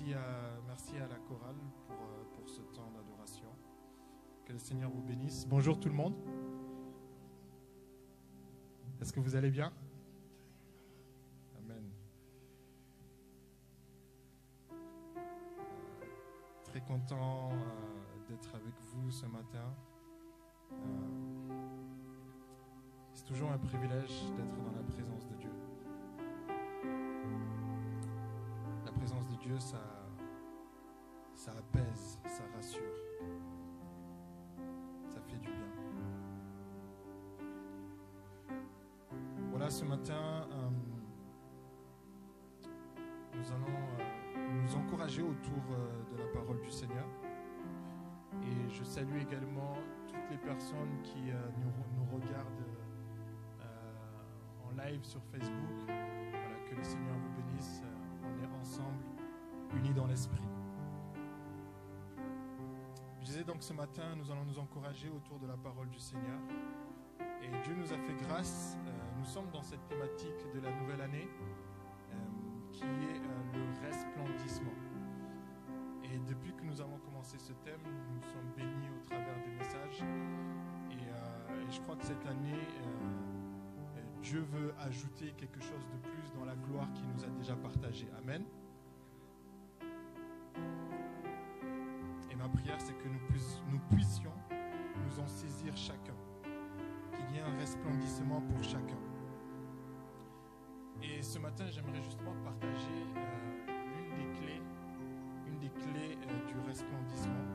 Merci à la chorale pour ce temps d'adoration. Que le Seigneur vous bénisse. Bonjour tout le monde. Est-ce que vous allez bien? Amen. Très content d'être avec vous ce matin. C'est toujours un privilège d'être dans la présence de Dieu. La présence de Dieu, ça apaise, ça rassure, ça fait du bien. Voilà, ce matin, nous allons nous encourager autour de la parole du Seigneur. Et je salue également toutes les personnes qui nous regardent en live sur Facebook. Voilà, que le Seigneur vous bénisse. On est ensemble, unis dans l'esprit. Je disais donc ce matin, nous allons nous encourager autour de la parole du Seigneur. Et Dieu nous a fait grâce. Nous sommes dans cette thématique de la nouvelle année qui est le resplendissement. Et depuis que nous avons commencé ce thème, nous sommes bénis au travers des messages. Et je crois que cette année, Dieu veut ajouter quelque chose de plus dans la gloire qu'il nous a déjà partagée. Amen. Et ma prière, c'est que nous puissions nous en saisir chacun. Qu'il y ait un resplendissement pour chacun. Et ce matin, j'aimerais justement partager une des clés du resplendissement.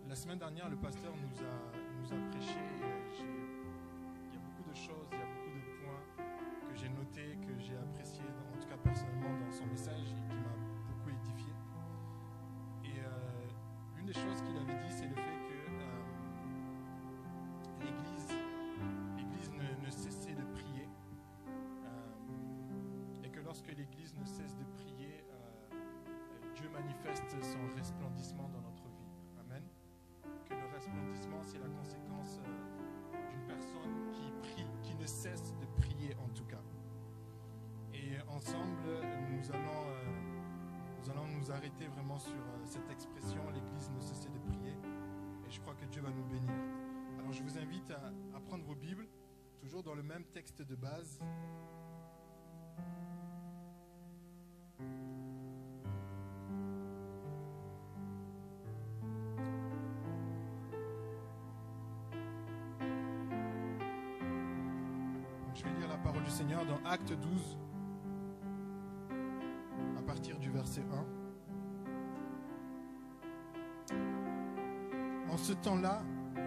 La semaine dernière, le pasteur nous a prêché. Il y a beaucoup de choses, il y a beaucoup de points que j'ai notés, que j'ai appréciés, en tout cas personnellement dans son message et qui m'a beaucoup édifié. Et l'une des choses qu'il avait dit, c'est le fait que l'Église ne cessait de prier. Et que lorsque l'Église ne cesse de prier, Dieu manifeste son resplendissement dans notre vie. Amen. Que le resplendissement, c'est la conséquence d'une personne qui prie, qui ne cesse de prier en tout cas. Et ensemble, nous allons nous arrêter vraiment sur cette expression, l'Église ne cessait de prier. Et je crois que Dieu va nous bénir. Alors je vous invite à prendre vos Bibles, toujours dans le même texte de base. Je vais lire la parole du Seigneur dans Actes 12, à partir du verset 1. En ce temps-là,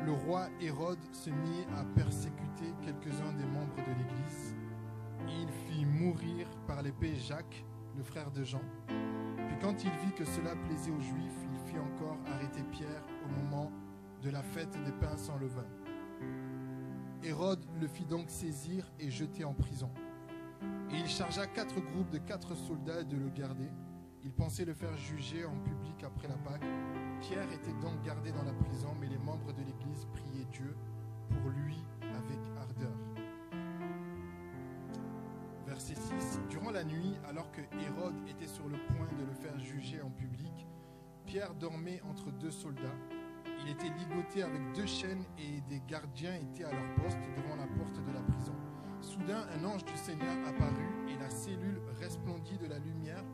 le roi Hérode se mit à persécuter quelques-uns des membres de l'Église. Il fit mourir par l'épée Jacques, le frère de Jean. Puis quand il vit que cela plaisait aux Juifs, il fit encore arrêter Pierre au moment de la fête des pains sans levain. Hérode le fit donc saisir et jeter en prison. Et il chargea 4 groupes de 4 soldats de le garder. Il pensait le faire juger en public après la Pâque. Pierre était donc gardé dans la prison, mais les membres de l'Église priaient Dieu pour lui avec ardeur. Verset 6. Durant la nuit, alors que Hérode était sur le point de le faire juger en public, Pierre dormait entre 2 soldats. Il était ligoté avec 2 chaînes et des gardiens étaient à leur poste devant la porte de la prison. Soudain, un ange du Seigneur apparut et la cellule resplendit de la lumière.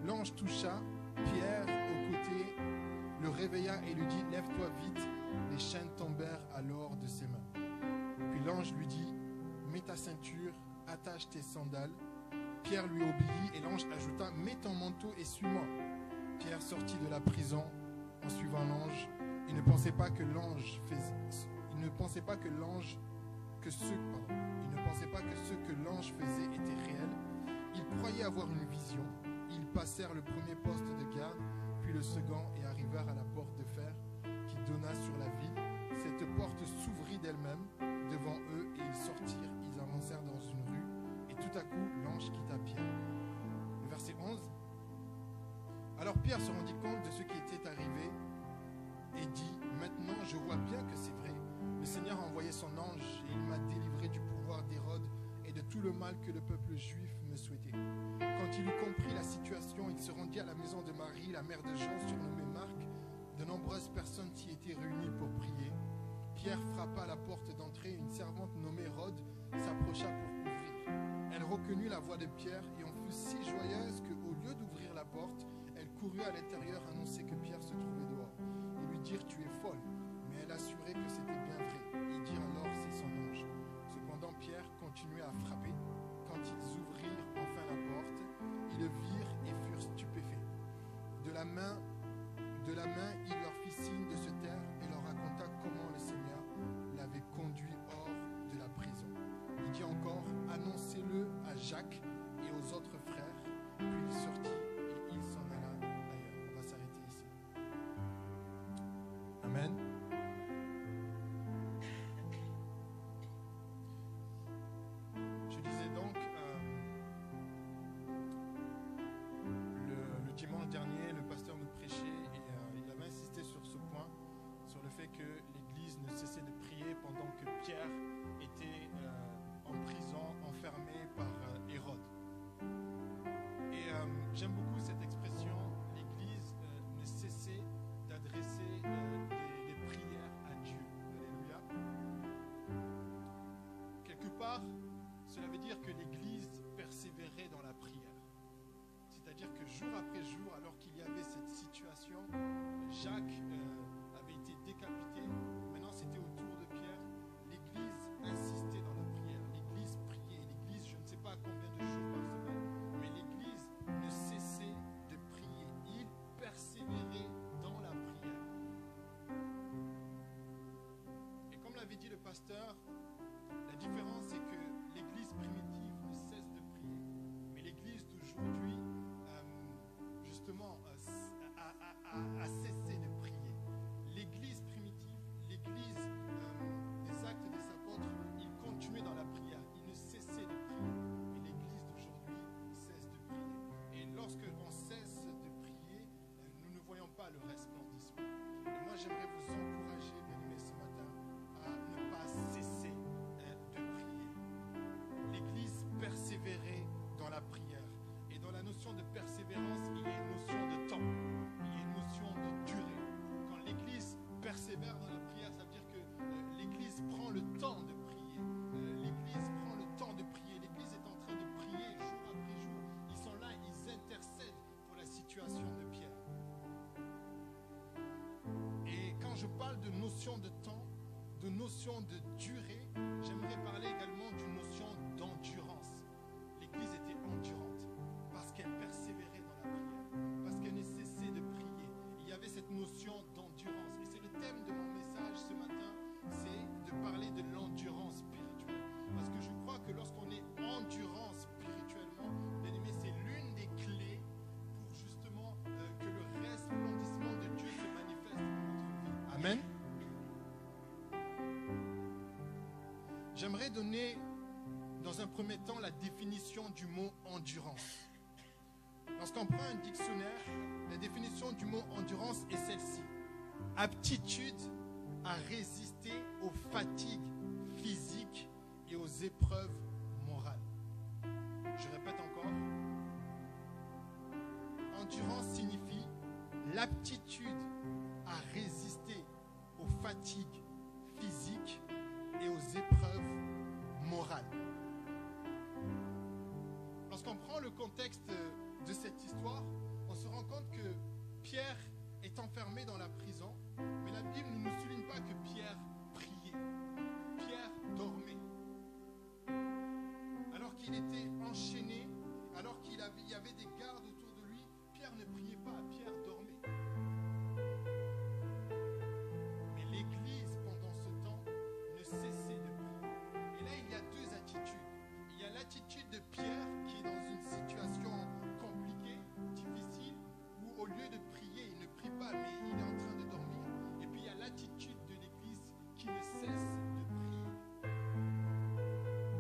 L'ange toucha Pierre au côté, le réveilla et lui dit « Lève-toi vite ». Les chaînes tombèrent alors de ses mains. Puis l'ange lui dit « Mets ta ceinture, attache tes sandales ». Pierre lui obéit et l'ange ajouta « Mets ton manteau et suis-moi ». Pierre sortit de la prison en suivant l'ange. Il ne pensait pas que ce que l'ange faisait était réel. Il croyait avoir une vision. Ils passèrent le premier poste de garde, puis le second et arrivèrent à la porte de fer qui donna sur la ville. Cette porte s'ouvrit d'elle-même devant eux et ils sortirent. Ils avancèrent dans une rue et tout à coup l'ange quitta Pierre. Le verset 11. Alors Pierre se rendit compte de ce qui était arrivé et dit « Maintenant je vois bien que c'est vrai. Le Seigneur a envoyé son ange et il m'a délivré du pouvoir d'Hérode et de tout le mal que le peuple juif me souhaitait. Quand il eut compris la situation, il se rendit à la maison de Marie, la mère de Jean, surnommée Marc. De nombreuses personnes s'y étaient réunies pour prier. Pierre frappa à la porte d'entrée. Une servante nommée Rhode s'approcha pour ouvrir. Elle reconnut la voix de Pierre et en fut si joyeuse qu'au lieu d'ouvrir la porte, elle courut à l'intérieur annoncer que Pierre se trouvait dehors. Ils lui dirent « Tu es folle », mais elle assurait que c'était bien vrai. Ils dirent alors « C'est son ange ». Cependant Pierre continuait à frapper. Quand ils ouvrirent enfin la porte, ils le virent et furent stupéfaits. De la main, il leur fit signe de se taire et leur raconta comment le Seigneur l'avait conduit hors de la prison. Il dit encore « Annoncez-le à Jacques et aux autres frères ». Puis il sortit et il s'en alla ailleurs. On va s'arrêter ici. Amen. Je disais donc le dimanche dernier, le pasteur nous prêchait et il avait insisté sur ce point, sur le fait que l'Église ne cessait de prier pendant que Pierre était en prison, enfermé par Hérode. Et j'aime beaucoup cette expression, l'Église ne cessait d'adresser des prières à Dieu. Alléluia. Quelque part, cela veut dire que l'Église persévérait dans la prière. C'est-à-dire que jour après jour, alors qu'il y avait cette situation, Jacques avait été décapité. Maintenant, c'était au tour de Pierre. L'Église insistait dans la prière. L'Église priait. L'Église, je ne sais pas combien de jours par semaine, mais l'Église ne cessait de prier. Il persévérait dans la prière. Et comme l'avait dit le pasteur, la différence c'est que l'Église primitive ne cesse de prier. Mais l'Église d'aujourd'hui, justement, a cessé de prier. L'Église primitive, l'Église des actes des apôtres, ils continuaient dans la prière. Ils ne cessaient de prier. Mais l'Église d'aujourd'hui cesse de prier. Et lorsque on cesse de prier, nous ne voyons pas le resplendissement. Et moi, j'aimerais vous encourager, bien-aimés, ce matin, à ne pas cesser de prier. L'Église persévérait dans la prière. Et dans la notion de persévérance, il y a une notion de temps. Il y a une notion de durée. Quand l'Église persévère dans la prière, ça veut dire que l'Église prend le temps de prier. L'Église prend le temps de prier. L'Église est en train de prier jour après jour. Ils sont là, ils intercèdent pour la situation de Pierre. Et quand je parle de notion de temps, de notion de durée, j'aimerais parler également d'une notion d'endurance. L'Église était endurante parce qu'elle persévérait dans la prière, parce qu'elle ne cessait de prier. Il y avait cette notion d'endurance. Et c'est le thème de mon message ce matin, c'est de parler de l'endurance spirituelle. Parce que je crois que lorsqu'on est endurant spirituellement, bien aimé, c'est l'une des clés pour justement que le resplendissement de Dieu se manifeste dans notre vie. Amen. J'aimerais donner dans un premier temps la définition du mot endurance. Lorsqu'on prend un dictionnaire, la définition du mot endurance est celle-ci. Aptitude à résister aux fatigues physiques et aux épreuves morales. Je répète encore. Endurance signifie l'aptitude à résister aux fatigues physiques et aux épreuves morales. Lorsqu'on prend le contexte de cette histoire, on se rend compte que Pierre est enfermé dans la prison, mais la Bible ne nous souligne pas que Pierre priait. Pierre dormait. Alors qu'il était enchaîné, alors qu'il y avait des gardes autour de lui, Pierre ne priait pas, Pierre dormait. Mais l'Église, pendant ce temps, ne cessait de prier. Et là, il y a deux attitudes. Il y a l'attitude de Pierre qui est dans une situation compliquée, difficile, où au lieu de prier, il ne prie pas, mais il est en train de dormir. Et puis il y a l'attitude de l'Église qui ne cesse de prier.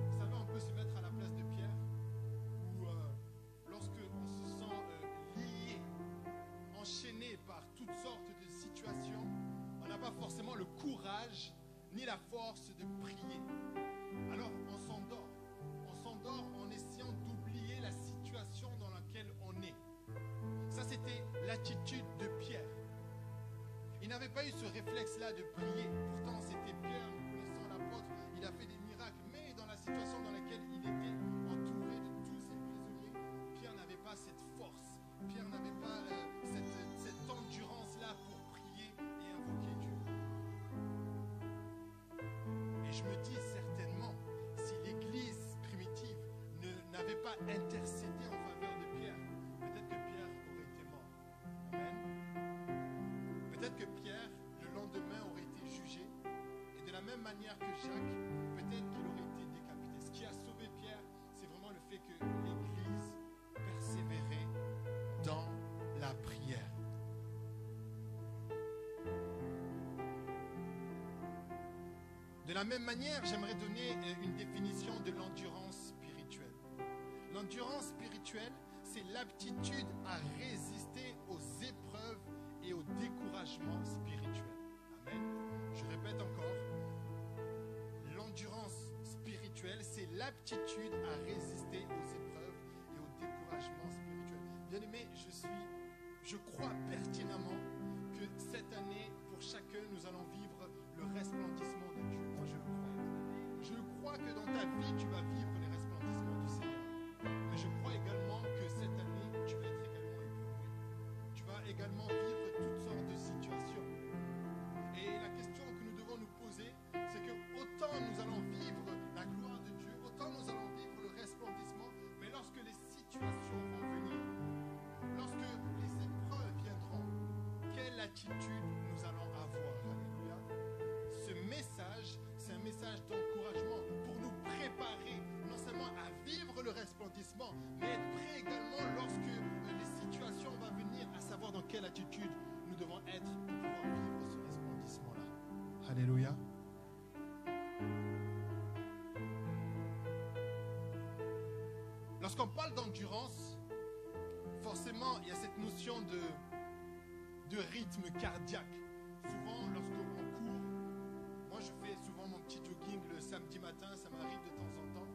Vous savez, on peut se mettre à la place de Pierre, où lorsque on se sent lié, enchaîné par toutes sortes de situations, on n'a pas forcément le courage ni la force de prier. Alors on s'endort l'attitude de Pierre. Il n'avait pas eu ce réflexe-là de prier. Pourtant, c'était Pierre, nous connaissons l'apôtre, il a fait des miracles. Mais dans la situation dans laquelle il était, entouré de tous ses prisonniers, Pierre n'avait pas cette force. Pierre n'avait pas cette endurance-là pour prier et invoquer Dieu. Et je me dis certainement, si l'Église primitive n'avait pas intercédé en faveur de Pierre, peut-être que Pierre aurait été mort. Amen. Peut-être que Pierre, le lendemain, aurait été jugé. Et de la même manière que Jacques, peut-être qu'il aurait été décapité. Ce qui a sauvé Pierre, c'est vraiment le fait que l'Église persévérait dans la prière. De la même manière, j'aimerais donner une définition de l'endurance spirituelle. L'endurance spirituelle, c'est l'aptitude à résister aux épreuves et au découragement spirituel. Amen. Je répète encore. L'endurance spirituelle, c'est l'aptitude à résister aux épreuves et au découragement spirituel. Bien-aimés, je crois pertinemment que cette année, pour chacun, nous allons vivre le resplendissement de Dieu. Moi, je le crois. Je crois que dans ta vie, tu vas vivre les resplendissements du Seigneur. Mais je crois également que cette année, tu vas être également éprouvé. Tu vas également vivre toutes sortes de situations. Et la question que nous devons nous poser, c'est que autant nous allons vivre la gloire de Dieu, autant nous allons vivre le resplendissement, mais lorsque les situations vont venir, lorsque les épreuves viendront, quelle attitude nous allons avoir? Alléluia. Ce message, c'est un message d'encouragement pour nous préparer non seulement à vivre le resplendissement, mais être prêt également lorsque les situations vont venir, à savoir dans quelle attitude nous devons être pour pouvoir vivre ce resplendissement-là. Alléluia. Lorsqu'on parle d'endurance, forcément, il y a cette notion de rythme cardiaque. Souvent, lorsqu'on court, moi je fais souvent mon petit jogging le samedi matin, ça m'arrive de temps en temps,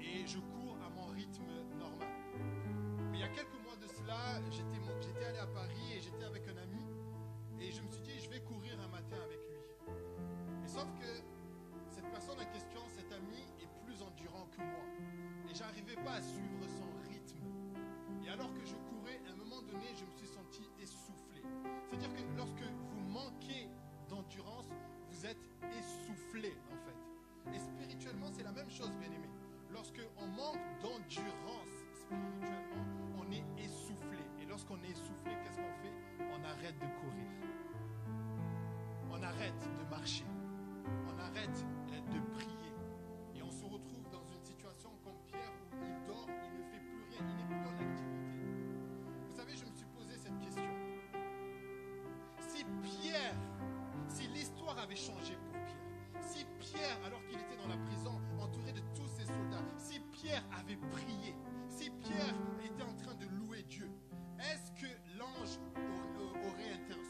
et je cours à mon rythme normal. Mais il y a quelques mois de cela, j'étais allé à Paris et j'étais avec un ami, et je me suis dit, je vais courir un matin avec lui. Et sauf que cette personne en question, cet ami, est plus endurant que moi. Et j'arrivais pas à suivre son rythme. Et alors que je courais, à un moment donné, je me suis senti essoufflé. C'est-à-dire que lorsque vous manquez d'endurance, vous êtes essoufflé en fait. Et spirituellement, c'est la même chose, bien-aimé. Lorsque on manque d'endurance spirituellement, on est essoufflé. Et lorsqu'on est essoufflé, qu'est-ce qu'on fait? On arrête de courir. On arrête de marcher. On arrête de prier. Et on se retrouve dans une situation comme Pierre où il dort, il ne fait plus rien, il n'est plus en activité. Vous savez, je me suis posé cette question. Si l'histoire avait changé pour Pierre, si Pierre, alors qu'il était dans la prison, entouré de tous ses soldats, si Pierre avait prié, si Pierre était en train de louer Dieu, est-ce que l'ange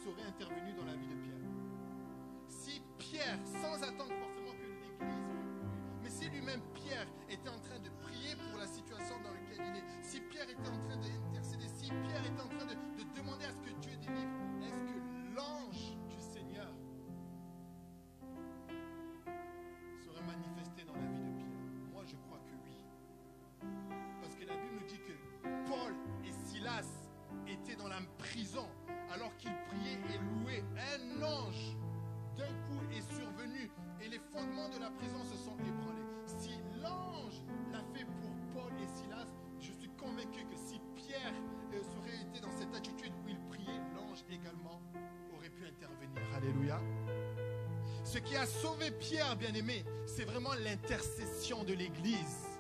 serait intervenu dans la vie de Pierre? Si Pierre, sans attendre forcément que l'Église mais si lui-même Pierre était en train de prier pour la situation dans laquelle il est, si Pierre était en train d'intercéder, si Pierre était en train de demander à ce que Dieu délivre, est-ce que l'ange du Seigneur serait manifesté dans la vie de Pierre? Moi, je crois que oui. Parce que la Bible nous dit que Paul et Silas étaient dans la prison alors qu'ils priaient et louaient. Un ange d'un coup est survenu et les fondements de la prison se sont ébranlés. Si l'ange l'a fait pour Paul et Silas, je suis convaincu que si Pierre serait été dans cette attitude où il priait, l'ange également aurait pu intervenir. Alléluia. Ce qui a sauvé Pierre, bien-aimé, c'est vraiment l'intercession de l'Église.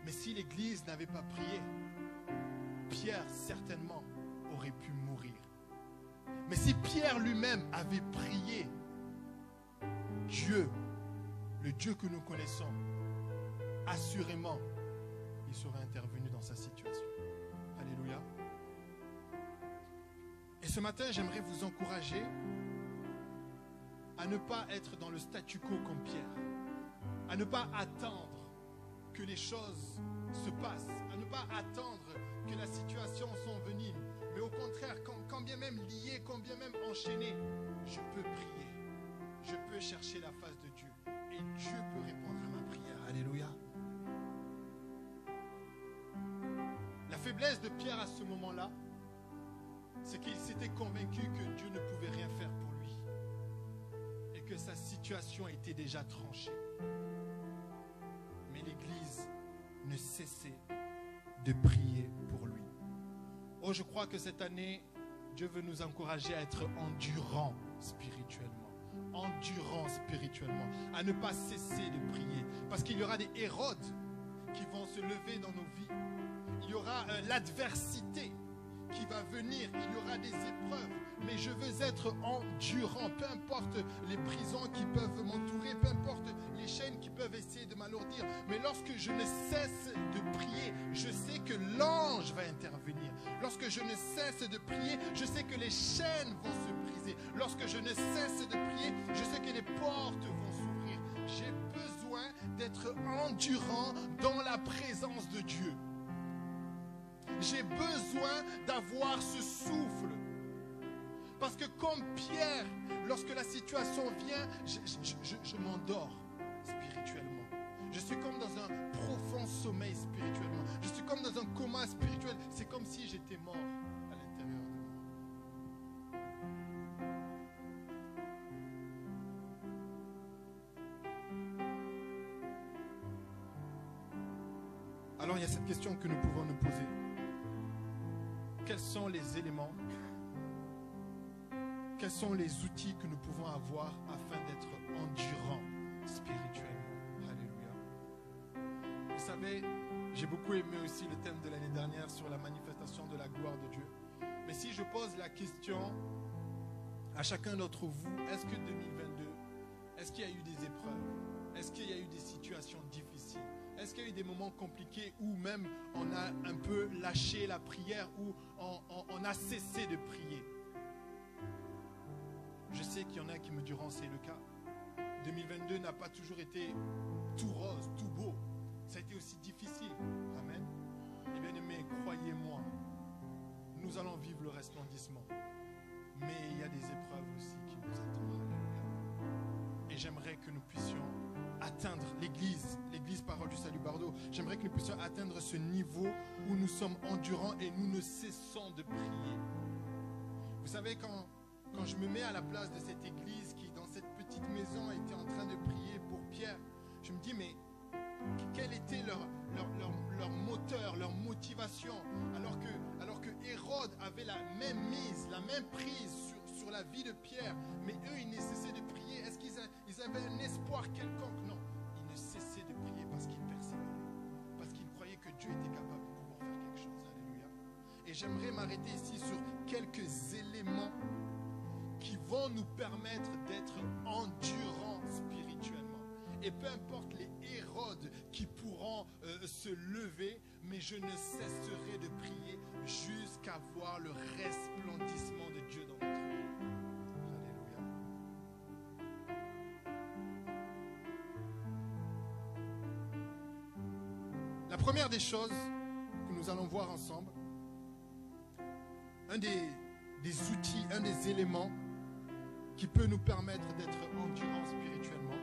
Mais si l'Église n'avait pas prié, Pierre certainement aurait pu mourir. Mais si Pierre lui-même avait prié, Dieu, le Dieu que nous connaissons, assurément, il serait intervenu dans sa situation. Alléluia. Et ce matin, j'aimerais vous encourager à ne pas être dans le statu quo comme Pierre, à ne pas attendre que les choses se passent, à ne pas attendre que la situation soit venue, Mais au contraire, quand bien même lié, quand bien même enchaîné, je peux prier. Je peux chercher la face de Dieu. Et Dieu peut répondre à ma prière. Alléluia. La faiblesse de Pierre à ce moment-là, c'est qu'il s'était convaincu que Dieu ne pouvait rien faire pour lui. Et que sa situation était déjà tranchée. Mais l'Église ne cessait de prier pour lui. Oh, je crois que cette année, Dieu veut nous encourager à être endurants spirituellement. Endurants spirituellement. À ne pas cesser de prier. Parce qu'il y aura des Hérodes qui vont se lever dans nos vies. Il y aura l'adversité qui va venir. Il y aura des épreuves. Mais je veux être endurant. Peu importe les prisons qui peuvent m'entourer. Peu importe les chaînes qui peuvent essayer de m'alourdir. Mais lorsque je ne cesse de prier, je sais que l'ange va intervenir. Lorsque je ne cesse de prier, je sais que les chaînes vont se briser. Lorsque je ne cesse de prier, je sais que les portes vont s'ouvrir. J'ai besoin d'être endurant dans la présence de Dieu. J'ai besoin d'avoir ce souffle. Parce que comme Pierre, lorsque la situation vient, je m'endors spirituellement. Je suis comme dans un profond sommeil spirituellement. Je suis comme dans un coma spirituel. C'est comme si j'étais mort à l'intérieur de moi. Alors il y a cette question que nous pouvons nous poser. Quels sont les éléments, quels sont les outils que nous pouvons avoir afin d'être endurants spirituellement? Alléluia. Vous savez, j'ai beaucoup aimé aussi le thème de l'année dernière sur la manifestation de la gloire de Dieu. Mais si je pose la question à chacun d'entre vous, est-ce que 2022, est-ce qu'il y a eu des épreuves? Est-ce qu'il y a eu des situations difficiles? Est-ce qu'il y a eu des moments compliqués où même on a un peu lâché la prière, où on a cessé de prier? Je sais qu'il y en a qui me diront c'est le cas. 2022 n'a pas toujours été tout rose, tout beau. Ça a été aussi difficile. Amen. Et bien aimés, croyez-moi, nous allons vivre le resplendissement. Mais il y a des épreuves aussi qui nous attendent. Et j'aimerais que nous puissions atteindre l'église Parole du Salut Bardo. J'aimerais que nous puissions atteindre ce niveau où nous sommes endurants et nous ne cessons de prier. Vous savez, quand je me mets à la place de cette église qui, dans cette petite maison, était en train de prier pour Pierre, je me dis, mais quel était leur moteur, leur motivation, alors que Hérode avait la même mise, la même prise sur la vie de Pierre, mais eux, ils ne cessaient de prier. Est-ce qu'ils avaient un espoir quelconque? Non, ils ne cessaient de prier parce qu'ils persévéraient, parce qu'ils croyaient que Dieu était capable de pouvoir faire quelque chose. Alléluia. Et j'aimerais m'arrêter ici sur quelques éléments qui vont nous permettre d'être endurants spirituellement. Et peu importe les Hérodes qui pourront se lever, mais je ne cesserai de prier jusqu'à voir le resplendissement de Dieu dans notre vie. Alléluia. La première des choses que nous allons voir ensemble, un des outils, un des éléments qui peut nous permettre d'être endurants spirituellement.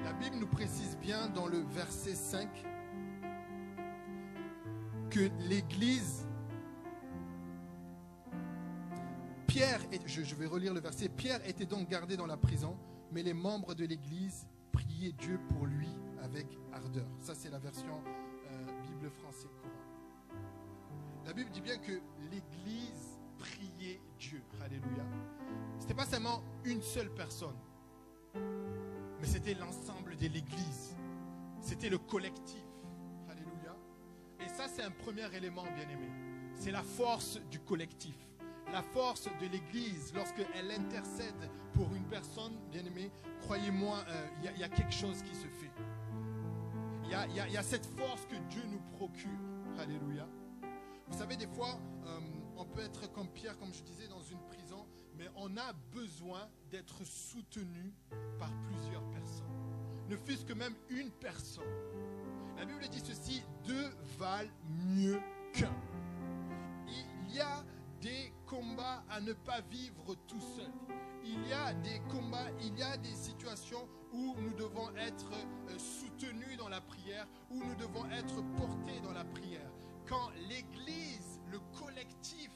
La Bible nous précise bien dans le verset 5 que l'Église, je vais relire le verset, Pierre était donc gardé dans la prison, mais les membres de l'Église priaient Dieu pour lui avec ardeur. Ça, c'est la version Bible français courant. La Bible dit bien que l'Église priait Dieu. Alléluia. Ce n'était pas seulement une seule personne, mais c'était l'ensemble de l'Église. C'était le collectif. Alléluia. Et ça, c'est un premier élément, bien-aimé. C'est la force du collectif. La force de l'Église, lorsqu'elle intercède pour une personne, bien-aimé, croyez-moi, il y a quelque chose qui se fait. Il y a cette force que Dieu nous procure. Alléluia. Vous savez, des fois, on peut être comme Pierre, comme je disais, dans une prison, mais on a besoin d'être soutenu par plusieurs personnes. Ne fût-ce que même une personne. La Bible dit ceci, deux valent mieux qu'un. Il y a des combats à ne pas vivre tout seul. Il y a des combats, il y a des situations où nous devons être soutenus dans la prière, où nous devons être portés dans la prière. Quand l'Église, le collectif,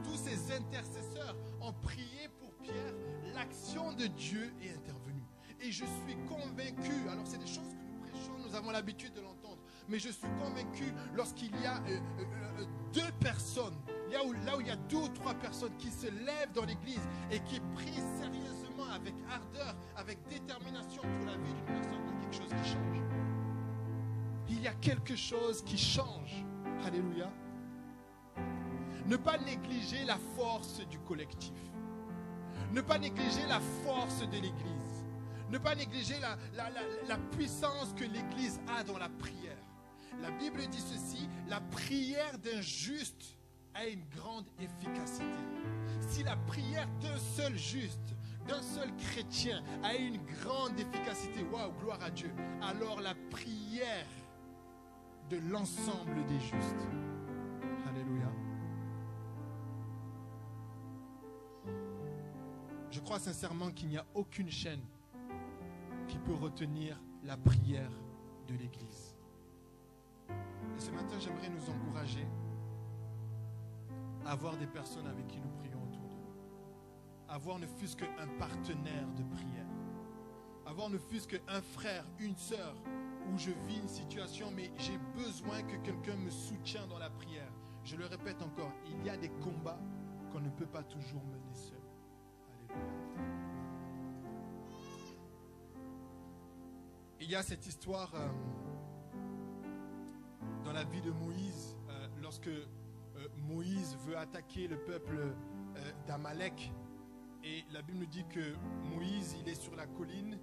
tous ces intercesseurs ont prié pour Pierre, l'action de Dieu est intervenue. Et je suis convaincu, alors c'est des choses que nous prêchons, nous avons l'habitude de l'entendre, mais je suis convaincu lorsqu'il y a deux personnes, là où il y a 2 ou 3 personnes qui se lèvent dans l'église et qui prient sérieusement, avec ardeur, avec détermination pour la vie d'une personne, il y a quelque chose qui change. Il y a quelque chose qui change. Alléluia. Ne pas négliger la force du collectif. Ne pas négliger la force de l'église. Ne pas négliger la puissance que l'église a dans la prière. La Bible dit ceci, la prière d'un juste a une grande efficacité. Si la prière d'un seul juste, d'un seul chrétien a une grande efficacité, waouh, gloire à Dieu, alors la prière de l'ensemble des justes. Alléluia. Je crois sincèrement qu'il n'y a aucune chaîne qui peut retenir la prière de l'Église. Et ce matin, j'aimerais nous encourager à avoir des personnes avec qui nous prions autour de nous. Avoir ne fût-ce qu'un partenaire de prière. Avoir ne fût-ce qu'un frère, une sœur, où je vis une situation, mais j'ai besoin que quelqu'un me soutienne dans la prière. Je le répète encore, il y a des combats qu'on ne peut pas toujours mener seul. Alléluia. Il y a cette histoire dans la vie de Moïse, lorsque Moïse veut attaquer le peuple d'Amalek. Et la Bible nous dit que Moïse, il est sur la colline,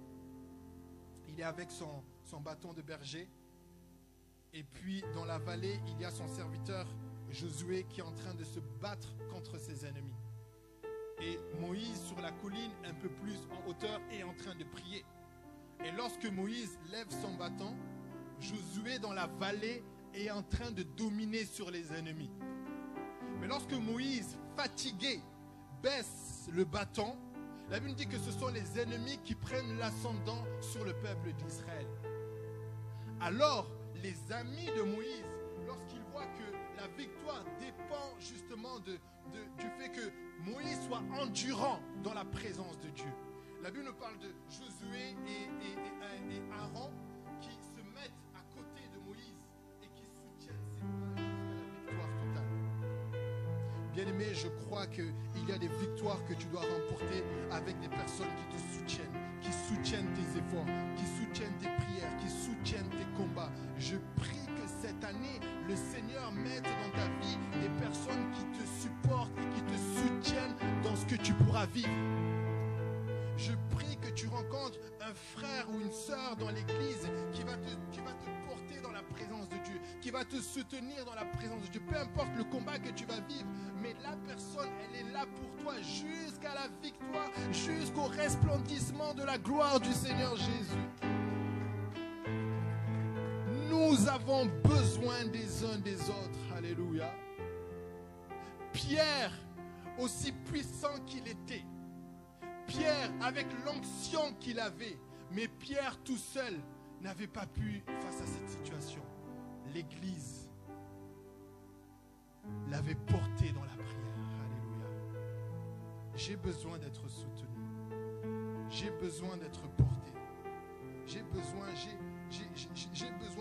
il est avec son bâton de berger. Et puis dans la vallée, il y a son serviteur Josué qui est en train de se battre contre ses ennemis. Et Moïse sur la colline, un peu plus en hauteur, est en train de prier. Et lorsque Moïse lève son bâton, Josué dans la vallée est en train de dominer sur les ennemis. Mais lorsque Moïse, fatigué, baisse le bâton, la Bible dit que ce sont les ennemis qui prennent l'ascendant sur le peuple d'Israël. Alors, les amis de Moïse, lorsqu'ils voient que la victoire dépend justement du fait que Moïse soit endurant dans la présence de Dieu. La Bible nous parle de Josué et Aaron qui se mettent à côté de Moïse et qui soutiennent ses pas jusqu'à la victoire totale. Bien-aimé, je crois qu'il y a des victoires que tu dois remporter avec des personnes qui te soutiennent tes efforts, qui soutiennent tes prières, qui soutiennent tes combats. Je prie que cette année, le Seigneur mette dans ta vie des personnes qui te supportent et qui te soutiennent dans ce que tu pourras vivre. Je prie que tu rencontres un frère ou une sœur dans l'église qui va te porter dans la présence de Dieu, qui va te soutenir dans la présence de Dieu. Peu importe le combat que tu vas vivre, mais la personne, elle est là pour toi jusqu'à la victoire, jusqu'au resplendissement de la gloire du Seigneur Jésus. Nous avons besoin des uns des autres. Alléluia. Pierre, aussi puissant qu'il était, Pierre, avec l'onction qu'il avait, mais Pierre tout seul n'avait pas pu face à cette situation. L'Église l'avait porté dans la prière. Alléluia. J'ai besoin d'être soutenu. J'ai besoin d'être porté. J'ai besoin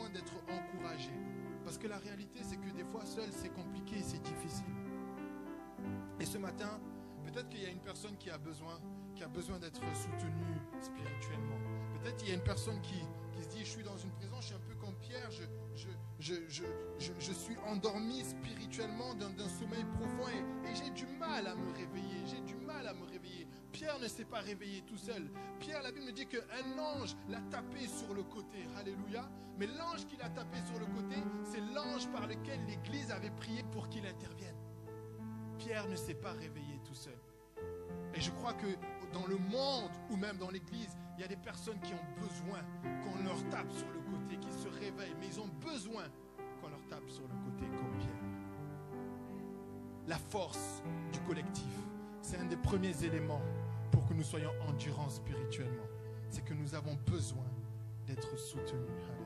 d'être encouragé. Parce que la réalité, c'est que des fois, seul, c'est compliqué, c'est difficile. Et ce matin, peut-être qu'il y a une personne qui a besoin d'être soutenue spirituellement. Peut-être qu'il y a une personne qui se dit, je suis dans une prison, je suis un peu comme Pierre, je suis endormi spirituellement d'un sommeil profond et j'ai du mal à me réveiller. Pierre ne s'est pas réveillé tout seul. Pierre, la Bible me dit qu'un ange l'a tapé sur le côté. Alléluia. Mais l'ange qui l'a tapé sur le côté, c'est l'ange par lequel l'Église avait prié pour qu'il intervienne. Pierre ne s'est pas réveillé tout seul. Et je crois que dans le monde ou même dans l'église, il y a des personnes qui ont besoin qu'on leur tape sur le côté, qui se réveillent, mais ils ont besoin qu'on leur tape sur le côté comme Pierre. la force du collectif. C'est un des premiers éléments pour que nous soyons endurants spirituellement. C'est que nous avons besoin d'être soutenus. Alléluia.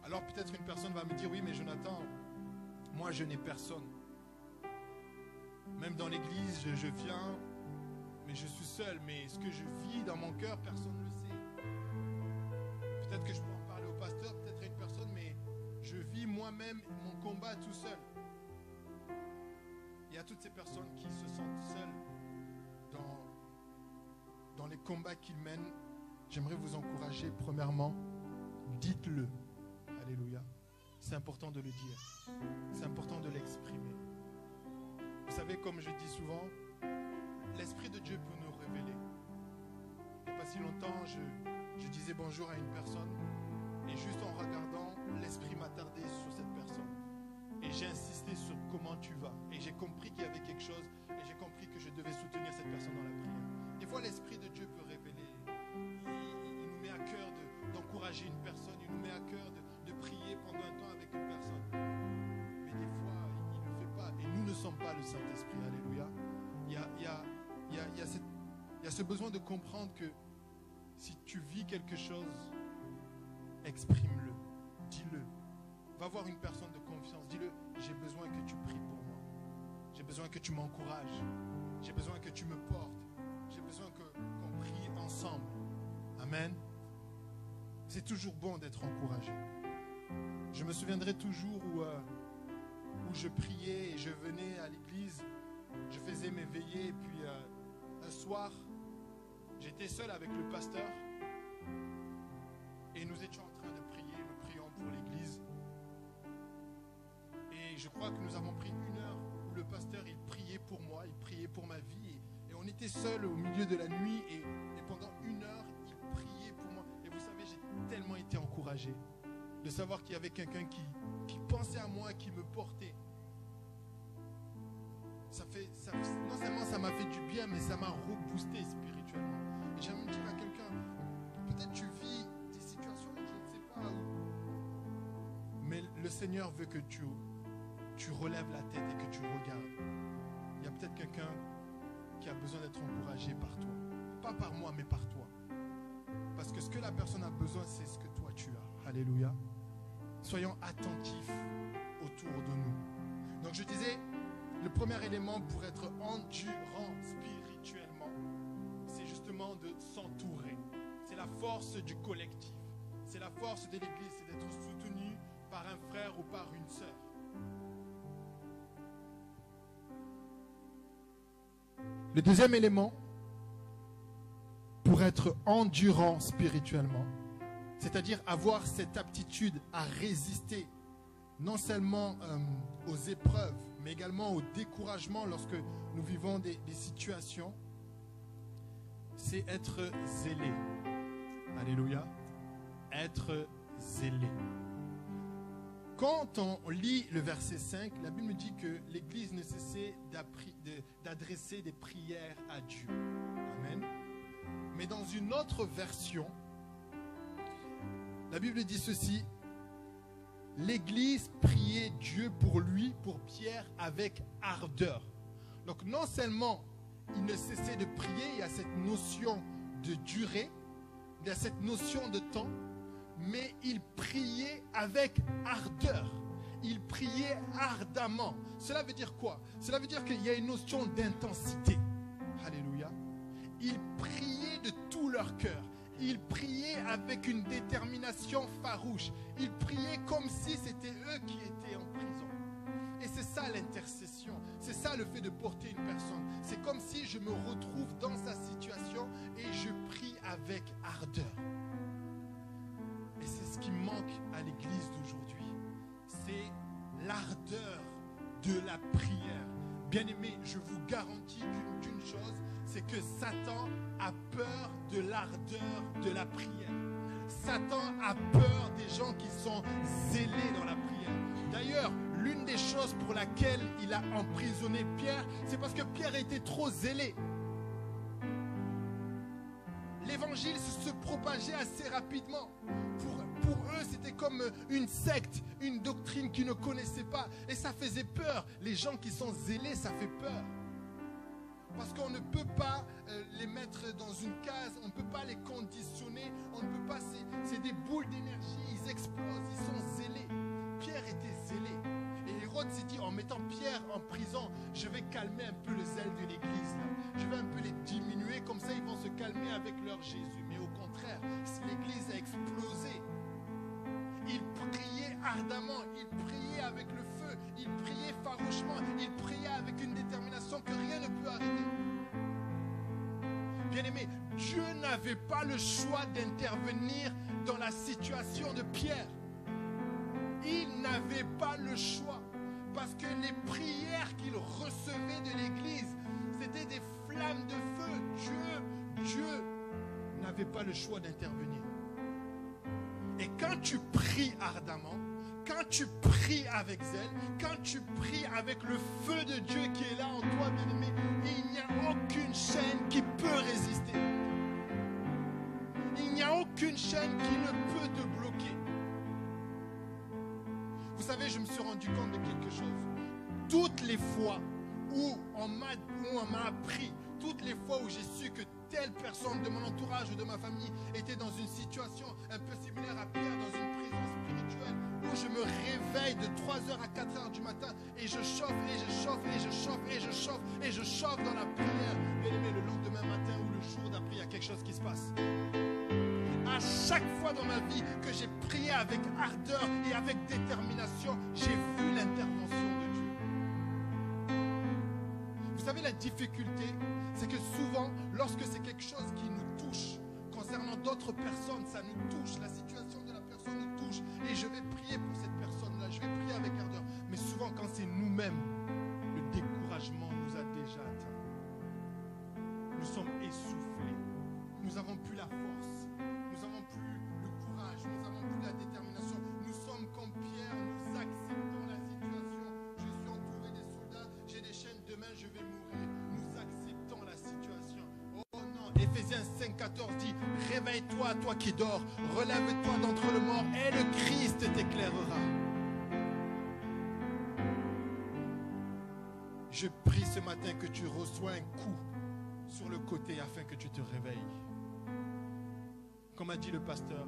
Alors peut-être une personne va me dire, oui mais Jonathan, moi je n'ai personne. Même dans l'église, je viens, mais je suis seul. Mais ce que je vis dans mon cœur, personne ne le sait. Peut-être que je peux en parler au pasteur, peut-être à une personne, mais je vis moi-même mon combat tout seul. Il y a toutes ces personnes qui se sentent seules dans les combats qu'ils mènent. J'aimerais vous encourager, premièrement, dites-le. Alléluia. C'est important de le dire. C'est important de l'exprimer. Vous savez, comme je dis souvent, l'Esprit de Dieu peut nous révéler. Il n'y a pas si longtemps, je disais bonjour à une personne et juste en regardant, l'Esprit m'a tardé sur cette personne. Et j'ai insisté sur comment tu vas. Et j'ai compris qu'il y avait quelque chose et j'ai compris que je devais soutenir cette personne dans la prière. Des fois, l'Esprit de Dieu peut révéler. Il nous met à cœur d'encourager une personne, il nous met à cœur de prier pendant un temps avec une personne. Mais des fois, il ne le fait pas. Et nous ne sommes pas le Saint-Esprit. Alléluia. Il y a ce besoin de comprendre que si tu vis quelque chose, exprime-le, dis-le. Va voir une personne de confiance, dis-le, j'ai besoin que tu pries pour moi. J'ai besoin que tu m'encourages. J'ai besoin que tu me portes. J'ai besoin qu'on prie ensemble. Amen. C'est toujours bon d'être encouragé. Je me souviendrai toujours où je priais et je venais à l'église. Je faisais mes veillées et puis un soir, j'étais seul avec le pasteur et nous étions en train de prier, nous prions pour l'église. Et je crois que nous avons pris 1 heure où le pasteur, il priait pour moi, il priait pour ma vie. Et on était seuls au milieu de la nuit et pendant 1 heure, il priait pour moi. Et vous savez, j'ai tellement été encouragé de savoir qu'il y avait quelqu'un qui pensait à moi, qui me portait. Non seulement ça m'a fait du bien, mais ça m'a reboosté spirituellement. Et j'aime dire à quelqu'un, peut-être tu vis des situations, je ne sais pas où. Mais le Seigneur veut que tu relèves la tête et que tu regardes. Il y a peut-être quelqu'un qui a besoin d'être encouragé par toi. Pas par moi, mais par toi. Parce que ce que la personne a besoin, c'est ce que toi tu as. Alléluia. Soyons attentifs autour de nous. Donc je disais, le premier élément pour être endurant spirituellement, c'est justement de s'entourer. C'est la force du collectif. C'est la force de l'église, c'est d'être soutenu par un frère ou par une sœur. Le deuxième élément pour être endurant spirituellement, c'est-à-dire avoir cette aptitude à résister non seulement aux épreuves, mais également au découragement lorsque nous vivons des situations, c'est être zélé. Alléluia. Être zélé. Quand on lit le verset 5, la Bible dit que l'Église ne cessait d'adresser des prières à Dieu. Amen. Mais dans une autre version, la Bible dit ceci: l'Église priait Dieu pour lui, pour Pierre, avec ardeur. Donc non seulement il ne cessait de prier, il y a cette notion de durée, il y a cette notion de temps, mais il priait avec ardeur. Il priait ardemment. Cela veut dire quoi? Cela veut dire qu'il y a une notion d'intensité. Alléluia. Ils priaient de tout leur cœur. Ils priaient avec une détermination farouche. Ils priaient comme si c'était eux qui étaient en prison. Et c'est ça l'intercession. C'est ça le fait de porter une personne. C'est comme si je me retrouve dans sa situation et je prie avec ardeur. Et c'est ce qui manque à l'église d'aujourd'hui. C'est l'ardeur de la prière. Bien-aimés, je vous garantis qu'une chose, c'est que Satan a peur de l'ardeur de la prière. Satan a peur des gens qui sont zélés dans la prière. D'ailleurs, l'une des choses pour laquelle il a emprisonné Pierre, c'est parce que Pierre était trop zélé. L'évangile se propageait assez rapidement. Pour pour eux, c'était comme une secte, une doctrine qu'ils ne connaissaient pas. Et ça faisait peur. Les gens qui sont zélés, ça fait peur. Parce qu'on ne peut pas les mettre dans une case, on ne peut pas les conditionner, on ne peut pas, c'est des boules d'énergie, ils explosent, ils sont zélés. Pierre était zélé. Et Hérode s'est dit, en mettant Pierre en prison, je vais calmer un peu le zèle de l'église. Je vais un peu les diminuer, comme ça ils vont se calmer avec leur Jésus. Mais au contraire, l'église a explosé. Ils priaient ardemment, ils priaient avec le feu, ils priaient farouchement, ils priaient avec une détermination que rien ne peut arrêter. Bien-aimé, Dieu n'avait pas le choix d'intervenir dans la situation de Pierre. Il n'avait pas le choix, parce que les prières qu'il recevait de l'église, c'était des flammes de feu. Dieu n'avait pas le choix d'intervenir. Et quand tu pries ardemment, quand tu pries avec zèle, quand tu pries avec le feu de Dieu qui est là en toi, bien-aimé, il n'y a aucune chaîne qui peut résister. Il n'y a aucune chaîne qui ne peut te bloquer. Vous savez, je me suis rendu compte de quelque chose. Toutes les fois où on m'a appris, toutes les fois où j'ai su que telle personne de mon entourage ou de ma famille était dans une situation un peu similaire à Pierre, dans une prison spirituelle, où je me réveille de 3h à 4h du matin et je chauffe et je chauffe et je chauffe et je chauffe et je chauffe dans la prière. Bien aimé, le lendemain matin ou le jour d'après, il y a quelque chose qui se passe. À chaque fois dans ma vie que j'ai prié avec ardeur et avec détermination, j'ai vu l'intervention de Dieu. Vous savez, la difficulté, c'est que souvent, lorsque c'est quelque chose qui nous touche, concernant d'autres personnes, ça nous touche, la situation de la personne nous touche, et je vais prier pour cette personne-là, je vais prier avec ardeur. Mais souvent, quand c'est nous-mêmes, le découragement nous a déjà atteints. Nous sommes essoufflés, nous n'avons plus la force, nous n'avons plus le courage, nous n'avons plus la détermination. Nous sommes comme Pierre, nous acceptons la situation. Je suis entouré des soldats, j'ai des chaînes, demain je vais mourir. Nous acceptons la situation. Oh non, Éphésiens 5,14 dit, réveille-toi, toi qui dors, relève-toi d'entre le mort et le Christ t'éclairera. Je prie ce matin que tu reçois un coup sur le côté afin que tu te réveilles. Comme a dit le pasteur,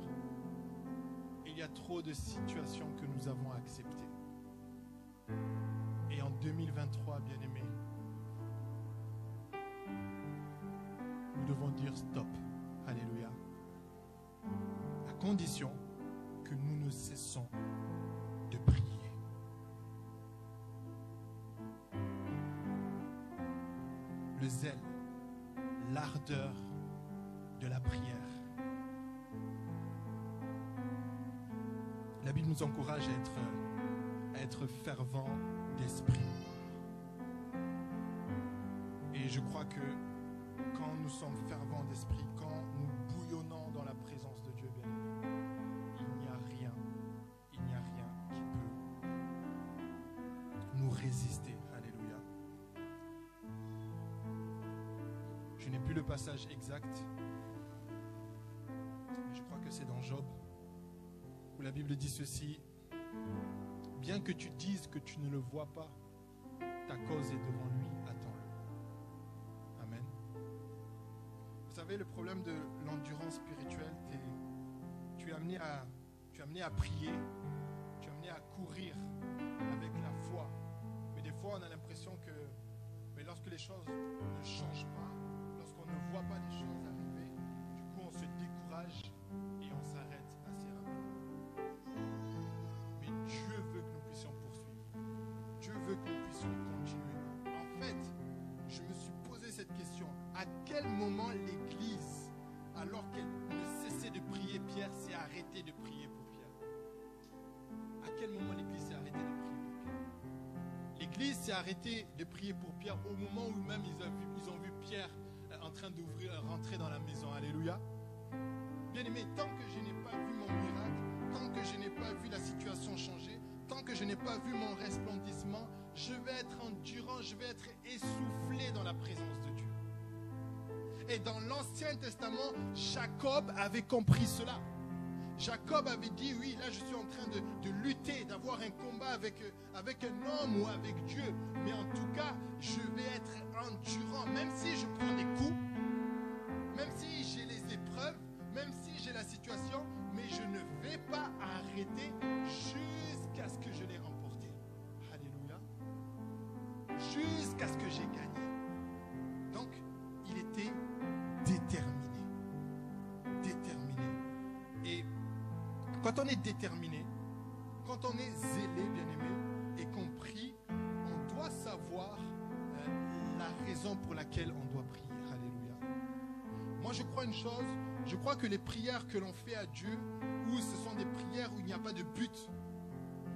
il y a trop de situations que nous avons acceptées. Et en 2023, bien-aimés, nous devons dire stop. Alléluia. À condition que nous ne cessons de prier. Le zèle, l'ardeur de la prière. La Bible nous encourage à être fervent d'esprit. Et je crois que quand nous sommes fervents d'esprit, quand nous bouillonnons dans la présence de Dieu, bien-aimé, il n'y a rien qui peut nous résister. Alléluia. Je n'ai plus le passage exact, mais je crois que c'est dans Job, où la Bible dit ceci: bien que tu dises que tu ne le vois pas, ta cause est devant lui, attends-le. Amen. Vous savez, le problème de l'endurance spirituelle, tu es amené à prier, tu es amené à courir avec la foi. Mais des fois, on a l'impression que lorsque les choses ne changent pas, lorsqu'on ne voit pas les choses arriver, du coup, on se décourage et on s'arrête assez rapidement. Mais Dieu veut que nous puissions poursuivre. Dieu veut que nous puissions continuer. En fait, je me suis posé cette question. À quel moment l'Église, alors qu'elle ne cessait de prier Pierre, s'est arrêtée de prier pour Pierre? À quel moment l'Église s'est arrêtée de prier pour Pierre? L'Église s'est arrêtée de prier pour Pierre au moment où même ils ont vu Pierre en train rentrer dans la maison. Alléluia. Bien-aimé, tant que je n'ai pas vu mon miracle, tant que je n'ai pas vu la situation changer, tant que je n'ai pas vu mon resplendissement, je vais être endurant, je vais être essoufflé dans la présence de Dieu. Et dans l'Ancien Testament, Jacob avait compris cela. Jacob avait dit, oui, là je suis en train de lutter, d'avoir un combat avec un homme ou avec Dieu. Mais en tout cas, je vais être endurant, même si je prends des coups, même si j'ai les épreuves, même si j'ai la situation, mais je ne vais pas arrêter jusqu'à ce que je l'ai remporté. Alléluia. Jusqu'à ce que j'ai gagné. Donc, il était déterminé. Déterminé. Et quand on est déterminé, quand on est zélé, bien-aimé, et qu'on prie, on doit savoir la raison pour laquelle on doit prier. Alléluia. Moi, je crois une chose, je crois que les prières que l'on fait à Dieu, où ce sont des prières où il n'y a pas de but,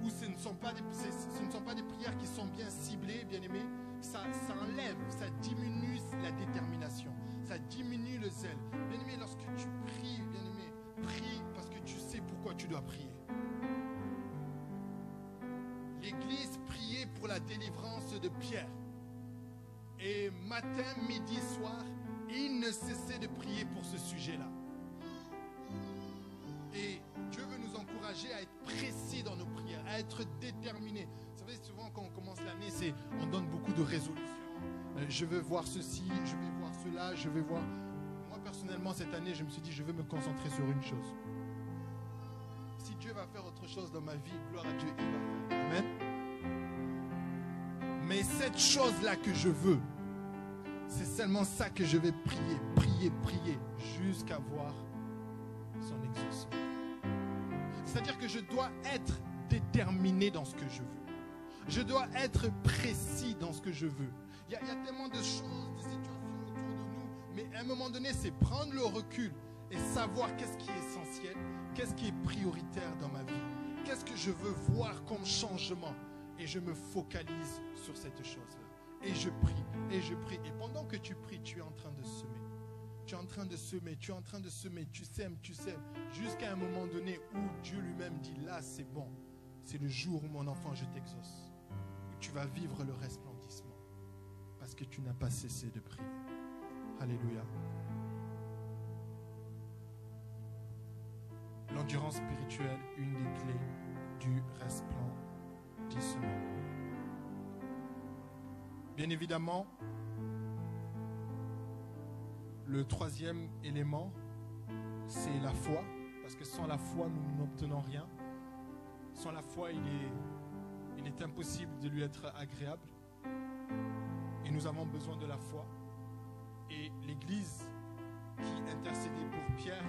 où ce ne sont pas des prières qui sont bien ciblées, bien-aimé, ça enlève, ça diminue la détermination, ça diminue le zèle. Bien-aimé, lorsque tu pries, bien-aimé, prie parce que tu sais pourquoi tu dois prier. L'Église priait pour la délivrance de Pierre. Et matin, midi, soir, il ne cessait de prier pour ce sujet-là. Et Dieu veut nous encourager à être précis dans nos prières, à être déterminés. Vous savez, souvent quand on commence l'année, on donne beaucoup de résolutions. Je veux voir ceci, je vais voir cela, je vais voir... Moi, personnellement, cette année, je me suis dit, je veux me concentrer sur une chose. Si Dieu va faire autre chose dans ma vie, gloire à Dieu, il va faire. Amen. Mais cette chose-là que je veux, c'est seulement ça que je vais prier, prier, prier, jusqu'à voir son exaucement. C'est-à-dire que je dois être déterminé dans ce que je veux. Je dois être précis dans ce que je veux. Il y a tellement de choses, de situations autour de nous, mais à un moment donné, c'est prendre le recul et savoir qu'est-ce qui est essentiel, qu'est-ce qui est prioritaire dans ma vie, qu'est-ce que je veux voir comme changement, et je me focalise sur cette chose-là. Et je prie, et je prie. Et pendant que tu pries, tu es en train de semer. Tu es en train de semer, tu es en train de semer, tu sèmes, jusqu'à un moment donné où Dieu lui-même dit, là c'est bon, c'est le jour où mon enfant je t'exauce, où tu vas vivre le resplendissement, parce que tu n'as pas cessé de prier. Alléluia. L'endurance spirituelle, une des clés du resplendissement. Bien évidemment, le troisième élément, c'est la foi, parce que sans la foi, nous n'obtenons rien. Sans la foi, il est impossible de lui être agréable. Et nous avons besoin de la foi. Et l'Église qui intercédait pour Pierre,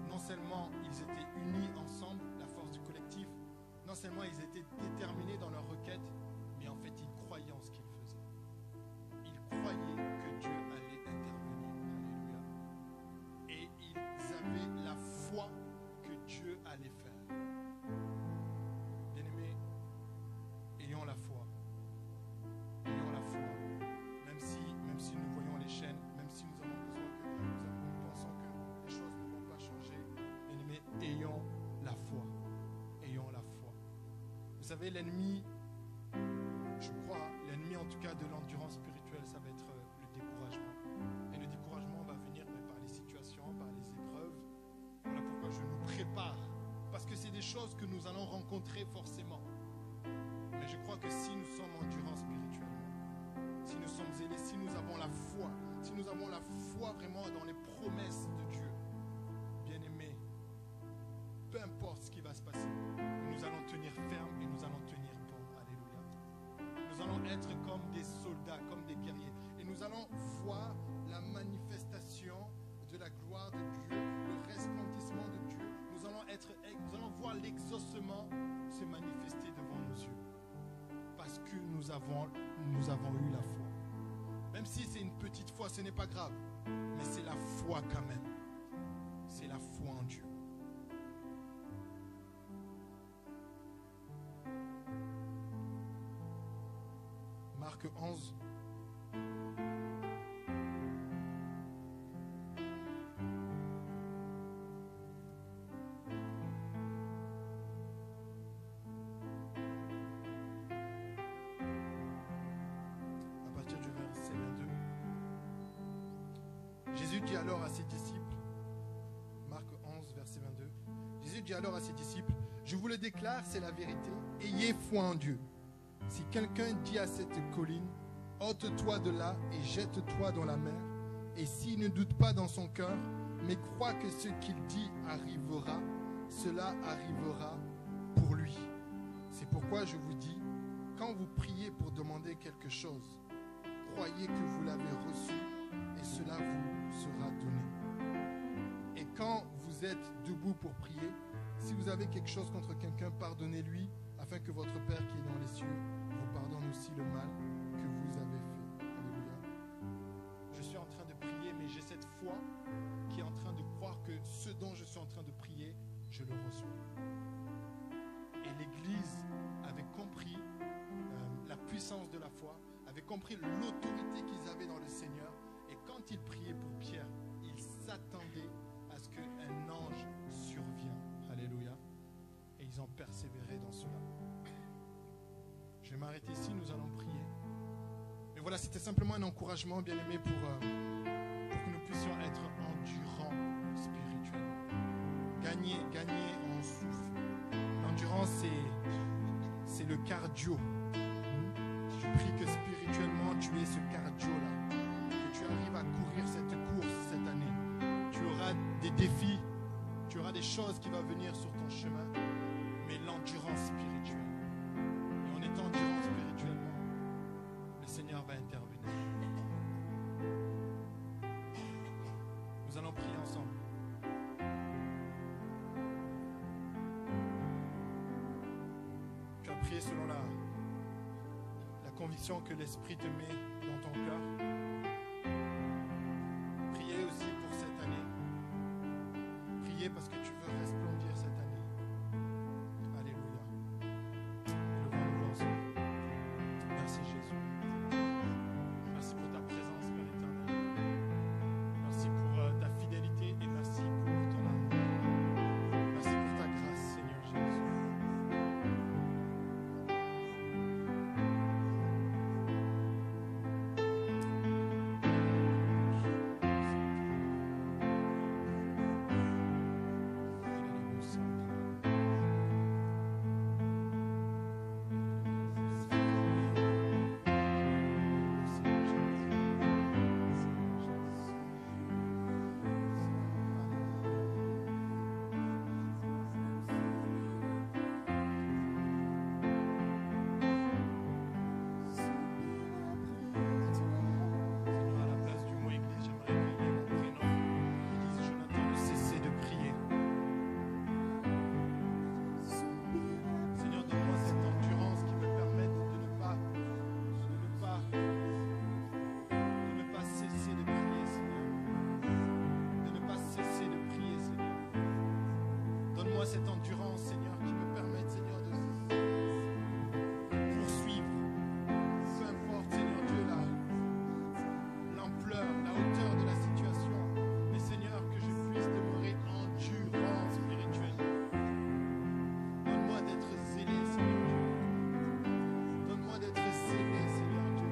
non seulement ils étaient unis ensemble, la force du collectif, non seulement ils étaient déterminés dans leur requête, mais en fait ils croyaient en ce qu'ils faisaient. Ils croyaient que Dieu allait intervenir. Alléluia. Et ils avaient la foi que Dieu allait faire. Bien-aimés, ayons la foi. Ayons la foi. Même si nous voyons les chaînes, même si nous avons besoin nous pensons que les choses ne vont pas changer, bien-aimés, ayons la foi. Ayons la foi. Vous savez, l'ennemi, je crois, l'ennemi en tout cas de l'endurance spirituelle, ça va être le découragement. Et le découragement va venir par les situations, par les épreuves. Voilà pourquoi je nous prépare. Parce que c'est des choses que nous allons rencontrer forcément. Mais je crois que si nous sommes endurants spirituellement, si nous sommes zélés, si nous avons la foi vraiment dans les promesses de Dieu, bien-aimés, peu importe ce qui va se passer, nous allons tenir ferme et nous allons tenir bon. Alléluia. Nous allons être comme des soldats, comme des guerriers. Et nous allons voir la manifestation de la gloire de Dieu, le resplendissement de Dieu. Nous allons voir l'exaucement se manifester devant nos yeux. Parce que nous avons eu la foi. Même si c'est une petite foi, ce n'est pas grave. Mais c'est la foi quand même. C'est la foi en Dieu. Marc 11. À partir du verset 22. Jésus dit alors à ses disciples, Marc 11, verset 22. Jésus dit alors à ses disciples, je vous le déclare, c'est la vérité, ayez foi en Dieu. Si quelqu'un dit à cette colline, ôte-toi de là et jette-toi dans la mer, et s'il ne doute pas dans son cœur, mais croit que ce qu'il dit arrivera, cela arrivera pour lui. C'est pourquoi je vous dis, quand vous priez pour demander quelque chose, croyez que vous l'avez reçu et cela vous sera donné. Et quand vous êtes debout pour prier, si vous avez quelque chose contre quelqu'un, pardonnez-lui, afin que votre Père qui est dans les cieux vous pardonne aussi le mal que vous avez fait. Alléluia. Je suis en train de prier, mais j'ai cette foi qui est en train de croire que ce dont je suis en train de prier, je le reçois. Et l'Église avait compris la puissance de la foi, avait compris l'autorité qu'ils avaient dans le Seigneur. Et quand ils priaient pour Pierre, ils s'attendaient à ce qu'un ange survienne. Alléluia. Et ils ont persévéré dans cela. Je vais m'arrêter ici, nous allons prier. Mais voilà, c'était simplement un encouragement, bien aimé, pour que nous puissions être endurants spirituellement. Gagner en souffle. L'endurance, c'est le cardio. Je prie que spirituellement, tu aies ce cardio-là. Que tu arrives à courir cette course cette année. Tu auras des défis. Tu auras des choses qui vont venir sur ton chemin. Mais l'endurance spirituelle. Et en étant endurant spirituellement, le Seigneur va intervenir. Nous allons prier ensemble. Tu as prié selon la conviction que l'Esprit te met dans ton cœur. Priez aussi pour cette année. Priez parce que tu veux resplendir cette année. Alléluia. Levons-nous ensemble. Merci Jésus. Merci pour ta présence, Père éternel. Merci pour ta fidélité et merci pour ton amour. Merci pour ta grâce, Seigneur Jésus. Cette endurance, Seigneur, qui me permette, Seigneur, de poursuivre, peu importe, Seigneur Dieu, l'ampleur, la hauteur de la situation, mais Seigneur, que je puisse demeurer endurant spirituellement. Donne-moi d'être zélé, Seigneur Dieu. Donne-moi d'être zélé, Seigneur Dieu.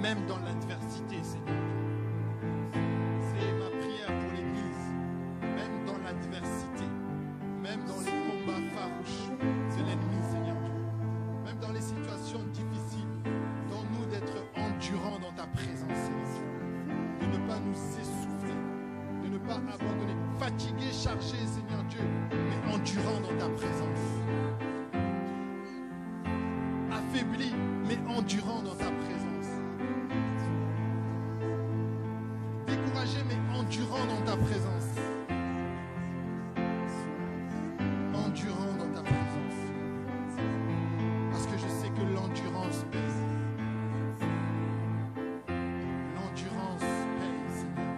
Même dans l'adversité, Seigneur. C'est ma prière pour l'Église. Même dans l'adversité, même dans les combats farouches de l'ennemi, Seigneur Dieu. Même dans les situations difficiles, donne-nous d'être endurants dans ta présence, Seigneur Dieu. De ne pas nous essouffler, de ne pas abandonner, fatigués, chargés, Seigneur Dieu, mais endurants dans ta présence. Affaiblis, mais endurants dans ta présence. Mais endurant dans ta présence. Endurant dans ta présence. Parce que je sais que l'endurance paye. L'endurance paye, Seigneur.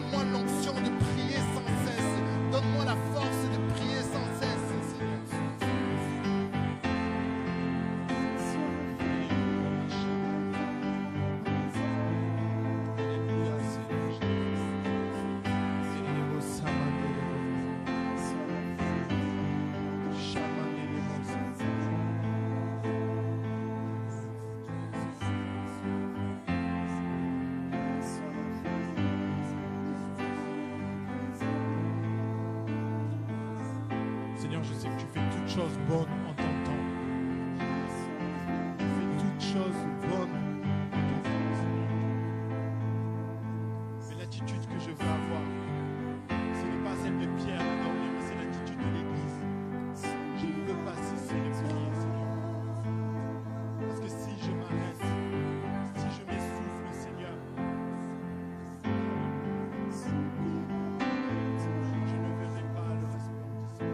Donne-moi l'onction de prier sans cesse. Donne-moi la force de prier sans cesse, Seigneur. Alléluia, Seigneur Jésus. Seigneur, je sais que tu fais toutes choses bonnes en ton temps. Tu fais toutes choses bonnes en ton temps, Seigneur. Mais l'attitude que je veux avoir, ce n'est pas celle de Pierre de dormir, mais c'est l'attitude de l'Église. Je ne veux pas cesser de prier, Seigneur. Parce que si je m'arrête, si je m'essouffle, Seigneur, je ne verrai pas le resplendissement.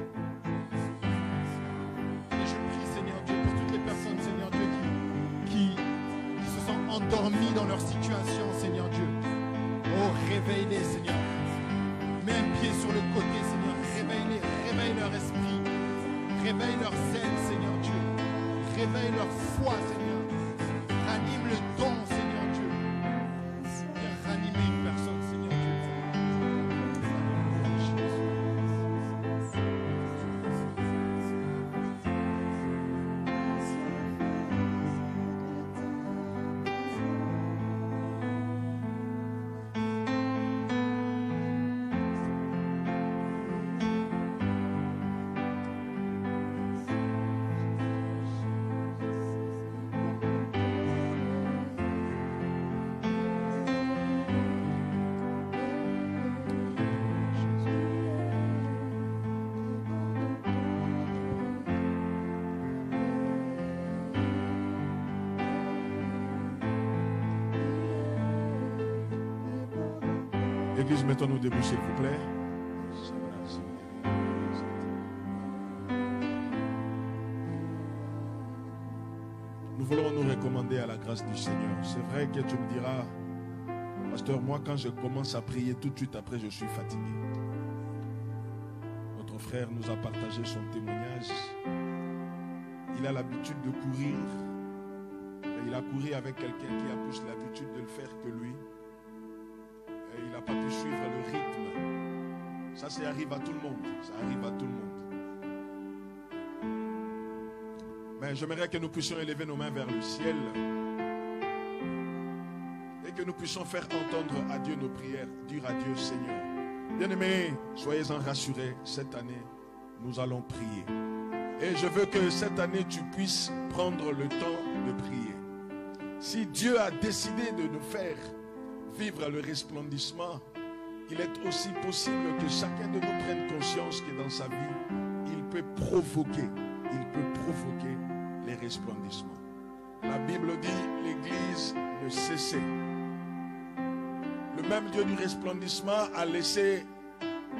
Et je prie, Seigneur Dieu, pour toutes les personnes, Seigneur Dieu, qui se sont endormies dans leur situation, Seigneur Dieu. Oh, réveille-les, Seigneur. Mets un pied sur le côté, Seigneur. Réveille-les, réveille leur esprit. Réveille leur zèle, Seigneur Dieu. Réveille leur foi, Seigneur. Ranime le don, Seigneur Dieu. Viens ranimer une personne, Seigneur Dieu. Alléluia, Jésus. Église, mettons-nous debout, s'il vous plaît. Nous voulons nous recommander à la grâce du Seigneur. C'est vrai que tu me diras, pasteur, moi quand je commence à prier, tout de suite après je suis fatigué. Notre frère nous a partagé son témoignage. Il a l'habitude de courir. Et il a couru avec quelqu'un qui a plus l'habitude de le faire que lui. Et il n'a pas pu suivre le rythme. Ça arrive à tout le monde. Ça arrive à tout le monde. Mais j'aimerais que nous puissions élever nos mains vers le ciel et que nous puissions faire entendre à Dieu nos prières, dire à Dieu, Seigneur, bien-aimés, soyez-en rassurés, cette année, nous allons prier. Et je veux que cette année, tu puisses prendre le temps de prier. Si Dieu a décidé de nous faire vivre le resplendissement, il est aussi possible que chacun de nous prenne conscience que dans sa vie, il peut provoquer les resplendissements. La Bible dit, l'Église ne cessait. Le même Dieu du resplendissement a laissé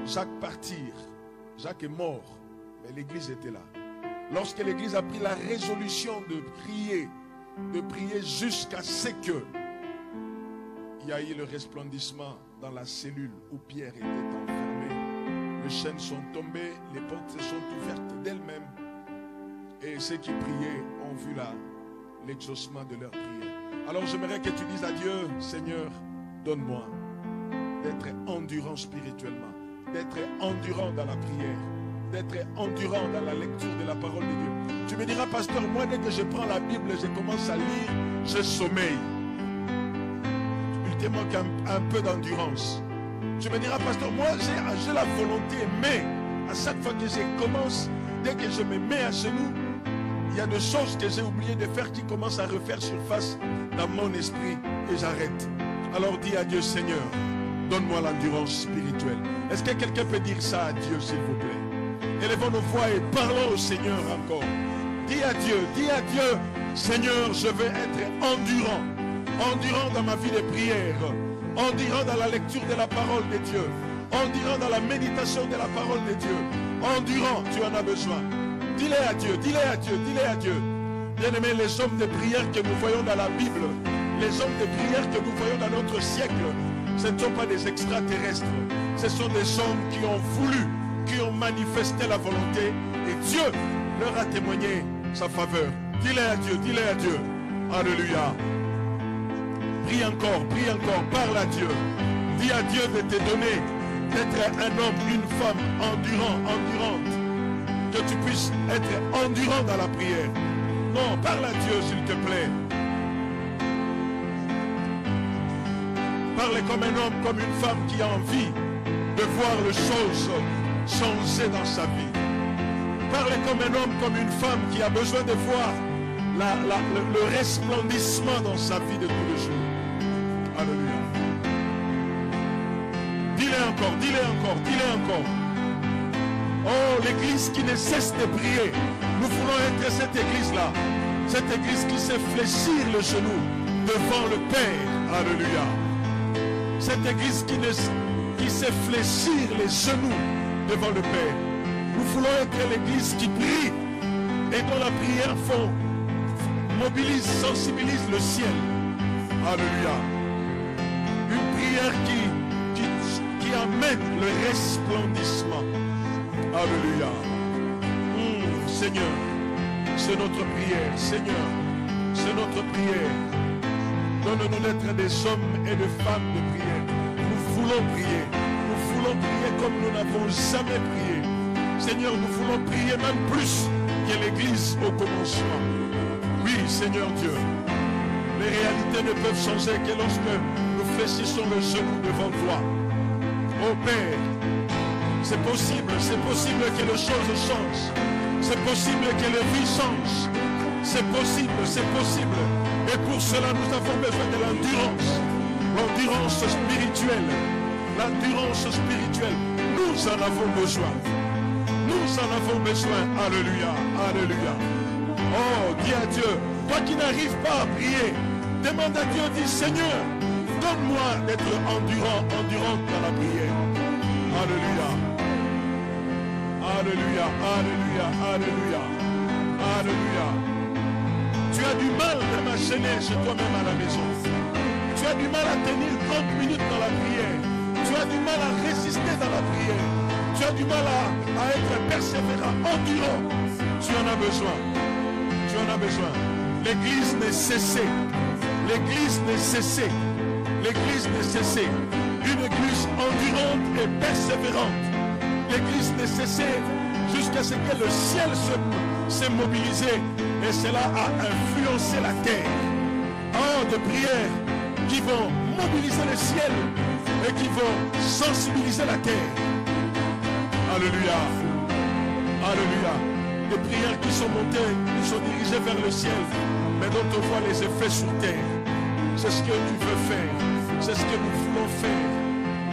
Jacques partir. Jacques est mort, mais l'Église était là. Lorsque l'Église a pris la résolution de prier jusqu'à ce que il y a eu le resplendissement dans la cellule où Pierre était enfermé. Les chaînes sont tombées, les portes se sont ouvertes d'elles-mêmes. Et ceux qui priaient ont vu l'exaucement de leur prière. Alors j'aimerais que tu dises à Dieu, Seigneur, donne-moi d'être endurant spirituellement, d'être endurant dans la prière, d'être endurant dans la lecture de la parole de Dieu. Tu me diras, pasteur, moi dès que je prends la Bible et je commence à lire, je sommeille. Il te manque un peu d'endurance. Tu me diras, pasteur, moi j'ai la volonté, mais à chaque fois que je commence, dès que je me mets à genoux, il y a des choses que j'ai oublié de faire qui commencent à refaire surface dans mon esprit et j'arrête. Alors dis à Dieu, Seigneur, donne-moi l'endurance spirituelle. Est-ce que quelqu'un peut dire ça à Dieu, s'il vous plaît? Élevons nos voix et parlons au Seigneur encore. Dis à Dieu, Seigneur, je veux être endurant dans ma vie de prière, endurant dans la lecture de la parole de Dieu, endurant dans la méditation de la parole de Dieu, endurant, tu en as besoin. Dis-le à Dieu, dis-le à Dieu, dis-le à Dieu. Bien-aimés, les hommes de prière que nous voyons dans la Bible, les hommes de prière que nous voyons dans notre siècle, Ce ne sont pas des extraterrestres. Ce sont des hommes qui ont voulu, qui ont manifesté la volonté. Et Dieu leur a témoigné sa faveur. Dis-le à Dieu, dis-le à Dieu. Alléluia. Prie encore, parle à Dieu. Dis à Dieu de te donner, d'être un homme, une femme endurante. Que tu puisses être endurant dans la prière. Non, parle à Dieu s'il te plaît. Parle comme un homme, comme une femme qui a envie de voir les choses changer dans sa vie. Parle comme un homme, comme une femme qui a besoin de voir le resplendissement dans sa vie de tous les jours. Alléluia. Dis-le encore, dis-le encore, dis-le encore. Oh, l'église qui ne cesse de prier. Nous voulons être cette église-là. Cette église qui sait fléchir le genou devant le Père. Alléluia. Cette église qui sait fléchir les genoux devant le Père. Nous voulons être l'église qui prie et dont la prière mobilise, sensibilise le ciel. Alléluia. Une prière qui amène le resplendissement. Alléluia. Seigneur, c'est notre prière. Seigneur, c'est notre prière. Donne-nous d'être des hommes et des femmes de prière. Nous voulons prier. Nous voulons prier comme nous n'avons jamais prié. Seigneur, nous voulons prier même plus que l'Église au commencement. Oui, Seigneur Dieu. Les réalités ne peuvent changer que lorsque nous fléchissons le genou devant toi. Ô Père, c'est possible que les choses changent. C'est possible que les vies changent. C'est possible. Et pour cela, nous avons besoin de l'endurance. L'endurance spirituelle. L'endurance spirituelle. Nous en avons besoin. Nous en avons besoin. Alléluia. Alléluia. Oh, dis à Dieu, toi qui n'arrives pas à prier, demande à Dieu, dis Seigneur, donne-moi d'être endurante dans la prière. Alléluia. Alléluia. Alléluia. Alléluia. Alléluia. Tu as du mal même à gêner chez toi-même à la maison. Tu as du mal à tenir 30 minutes dans la prière. Tu as du mal à résister dans la prière. Tu as du mal à être persévérant, endurant. Tu en as besoin. Tu en as besoin. L'église n'est cessée. L'église n'est cessée. L'église n'est cessée. Une église endurante et persévérante. L'église n'est cessée jusqu'à ce que le ciel s'est mobilisé. Et cela a influencé la terre. Oh, de prières qui vont mobiliser le ciel et qui vont sensibiliser la terre. Alléluia. Alléluia. Des prières qui sont montées, qui sont dirigées vers le ciel, mais dont on voit les effets sur terre. C'est ce que tu veux faire. C'est ce que nous voulons faire.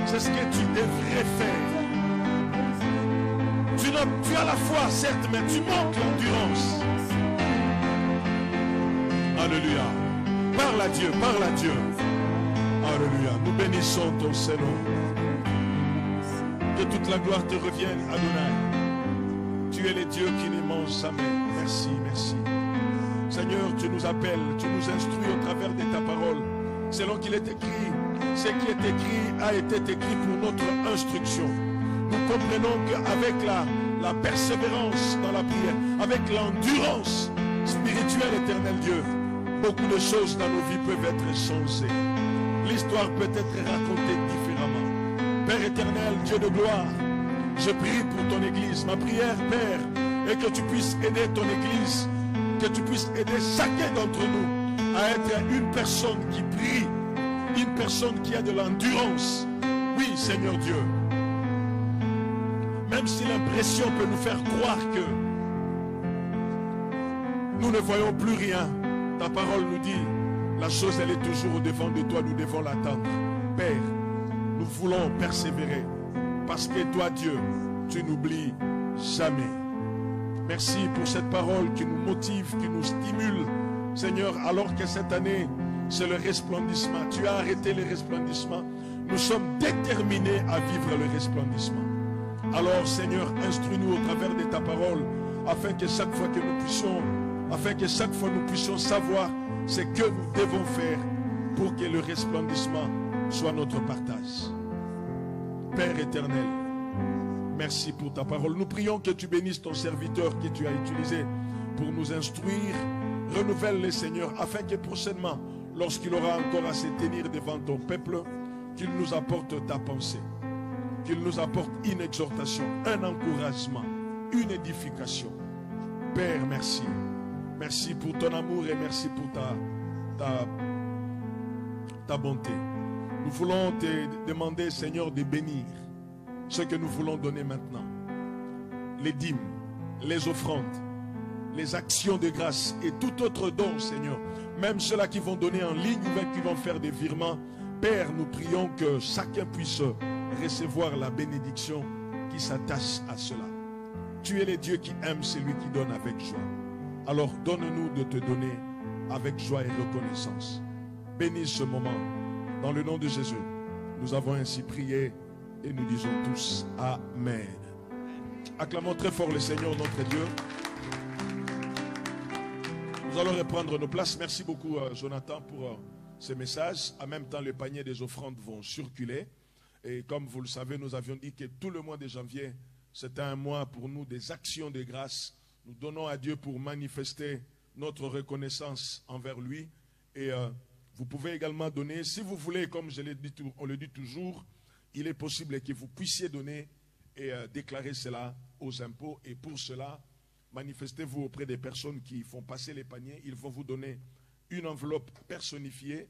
C'est ce que tu devrais faire. Tu as la foi, certes, mais tu manques l'endurance. Alléluia. Parle à Dieu, parle à Dieu. Alléluia. Nous bénissons ton Seigneur. Que toute la gloire te revienne, Adonai. Tu es le Dieu qui ne mange jamais. Merci, merci. Seigneur, tu nous appelles, tu nous instruis au travers de ta parole. Selon qu'il est écrit, ce qui est écrit a été écrit pour notre instruction. Nous comprenons qu'avec la persévérance dans la prière, avec l'endurance spirituelle, éternel Dieu, beaucoup de choses dans nos vies peuvent être changées. L'histoire peut être racontée différemment. Père éternel, Dieu de gloire, je prie pour ton église. Ma prière, Père, est que tu puisses aider ton église, que tu puisses aider chacun d'entre nous à être une personne qui prie, une personne qui a de l'endurance. Oui, Seigneur Dieu. Même si l'impression peut nous faire croire que nous ne voyons plus rien, ta parole nous dit, la chose elle est toujours au devant de toi, nous devons l'attendre. Père, nous voulons persévérer parce que toi Dieu, tu n'oublies jamais. Merci pour cette parole qui nous motive, qui nous stimule, Seigneur, alors que cette année, c'est le resplendissement. Tu as arrêté le resplendissement. Nous sommes déterminés à vivre le resplendissement. Alors, Seigneur, instruis-nous au travers de ta parole, afin que chaque fois nous puissions savoir ce que nous devons faire pour que le resplendissement soit notre partage. Père éternel, merci pour ta parole. Nous prions que tu bénisses ton serviteur que tu as utilisé pour nous instruire. Renouvelle-les, Seigneur, afin que prochainement, lorsqu'il aura encore à se tenir devant ton peuple, qu'il nous apporte ta pensée, qu'il nous apporte une exhortation, un encouragement, une édification. Père, merci. Merci pour ton amour et merci pour ta bonté. Nous voulons te demander, Seigneur, de bénir ce que nous voulons donner maintenant. Les dîmes, les offrandes, les actions de grâce et tout autre don, Seigneur. Même ceux-là qui vont donner en ligne ou qui vont faire des virements. Père, nous prions que chacun puisse recevoir la bénédiction qui s'attache à cela. Tu es le Dieu qui aime celui qui donne avec joie. Alors donne-nous de te donner avec joie et reconnaissance. Bénis ce moment. Dans le nom de Jésus, nous avons ainsi prié et nous disons tous Amen. Acclamons très fort le Seigneur notre Dieu. Nous allons reprendre nos places. Merci beaucoup Jonathan pour ce message. En même temps, le panier des offrandes vont circuler. Et comme vous le savez, nous avions dit que tout le mois de janvier, c'était un mois pour nous des actions de grâce. Nous donnons à Dieu pour manifester notre reconnaissance envers lui. Et vous pouvez également donner, si vous voulez, comme on le dit toujours, il est possible que vous puissiez donner et déclarer cela aux impôts. Et pour cela, manifestez-vous auprès des personnes qui font passer les paniers. Ils vont vous donner une enveloppe personnifiée,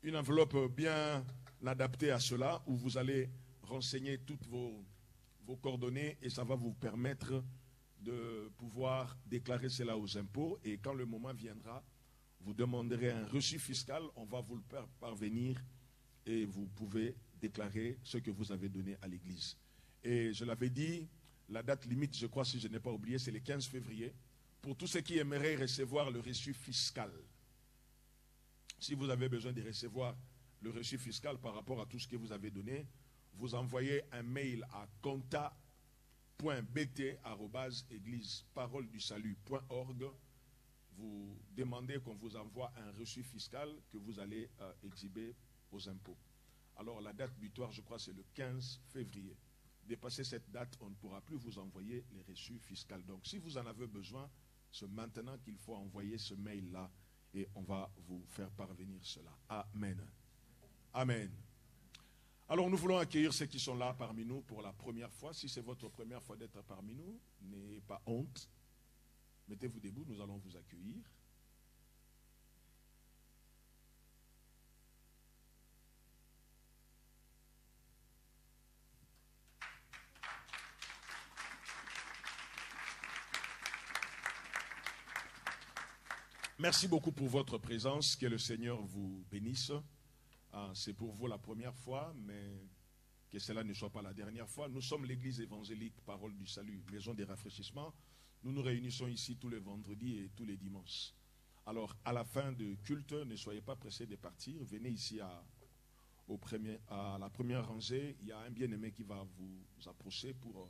une enveloppe bien adaptée à cela, où vous allez renseigner toutes vos coordonnées et ça va vous permettre de pouvoir déclarer cela aux impôts. Et quand le moment viendra, vous demanderez un reçu fiscal, on va vous le faire parvenir et vous pouvez déclarer ce que vous avez donné à l'église. Et je l'avais dit, la date limite, je crois, si je n'ai pas oublié, c'est le 15 février. Pour tous ceux qui aimeraient recevoir le reçu fiscal. Si vous avez besoin de recevoir le reçu fiscal par rapport à tout ce que vous avez donné, vous envoyez un mail à conta.bt@égliseparoledusalut.org. Vous demandez qu'on vous envoie un reçu fiscal que vous allez exhiber aux impôts. Alors la date butoir, je crois, c'est le 15 février. Dépasser cette date, on ne pourra plus vous envoyer les reçus fiscaux. Donc si vous en avez besoin, c'est maintenant qu'il faut envoyer ce mail-là et on va vous faire parvenir cela. Amen. Amen. Alors nous voulons accueillir ceux qui sont là parmi nous pour la première fois. Si c'est votre première fois d'être parmi nous, n'ayez pas honte. Mettez-vous debout, nous allons vous accueillir. Merci beaucoup pour votre présence. Que le Seigneur vous bénisse. C'est pour vous la première fois, mais que cela ne soit pas la dernière fois. Nous sommes l'église évangélique Parole du Salut, maison des rafraîchissements. Nous nous réunissons ici tous les vendredis et tous les dimanches. Alors, à la fin du culte, ne soyez pas pressés de partir. Venez ici à la première rangée. Il y a un bien-aimé qui va vous approcher pour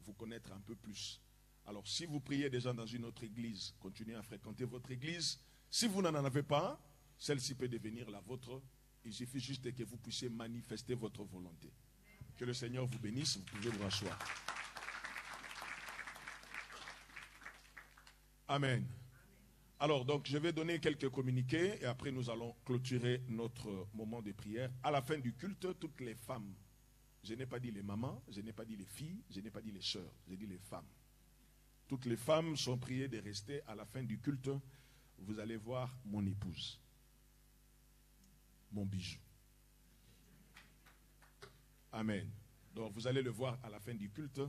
vous connaître un peu plus. Alors, si vous priez déjà dans une autre église, continuez à fréquenter votre église. Si vous n'en avez pas, celle-ci peut devenir la vôtre. Il suffit juste que vous puissiez manifester votre volonté. Que le Seigneur vous bénisse, vous pouvez vous rasseoir. Amen. Alors, donc, je vais donner quelques communiqués et après nous allons clôturer notre moment de prière. À la fin du culte, toutes les femmes, je n'ai pas dit les mamans, je n'ai pas dit les filles, je n'ai pas dit les sœurs, j'ai dit les femmes. Toutes les femmes sont priées de rester à la fin du culte. Vous allez voir mon épouse. Mon bijou. Amen. Donc vous allez le voir à la fin du culte.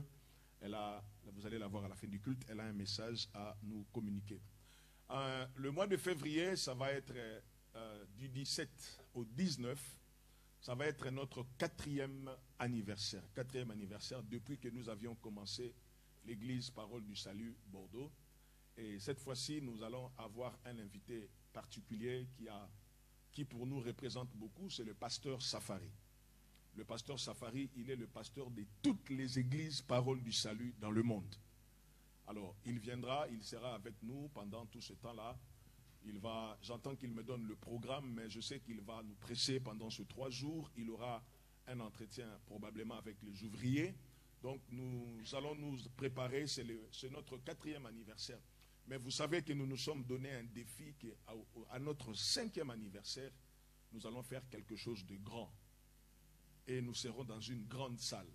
Vous allez la voir à la fin du culte. Elle a un message à nous communiquer. Le mois de février, ça va être du 17 au 19. Ça va être notre 4e anniversaire. 4e anniversaire depuis que nous avions commencé l'église Parole du Salut Bordeaux. Et cette fois-ci, nous allons avoir un invité particulier qui pour nous représente beaucoup, c'est le pasteur Safari. Le pasteur Safari, il est le pasteur de toutes les églises Parole du Salut dans le monde. Alors, il viendra, il sera avec nous pendant tout ce temps-là. J'entends qu'il me donne le programme, mais je sais qu'il va nous presser pendant ces 3 jours. Il aura un entretien probablement avec les ouvriers. Donc nous allons nous préparer, c'est notre 4e anniversaire. Mais vous savez que nous nous sommes donné un défi qu'à notre 5e anniversaire, nous allons faire quelque chose de grand. Et nous serons dans une grande salle.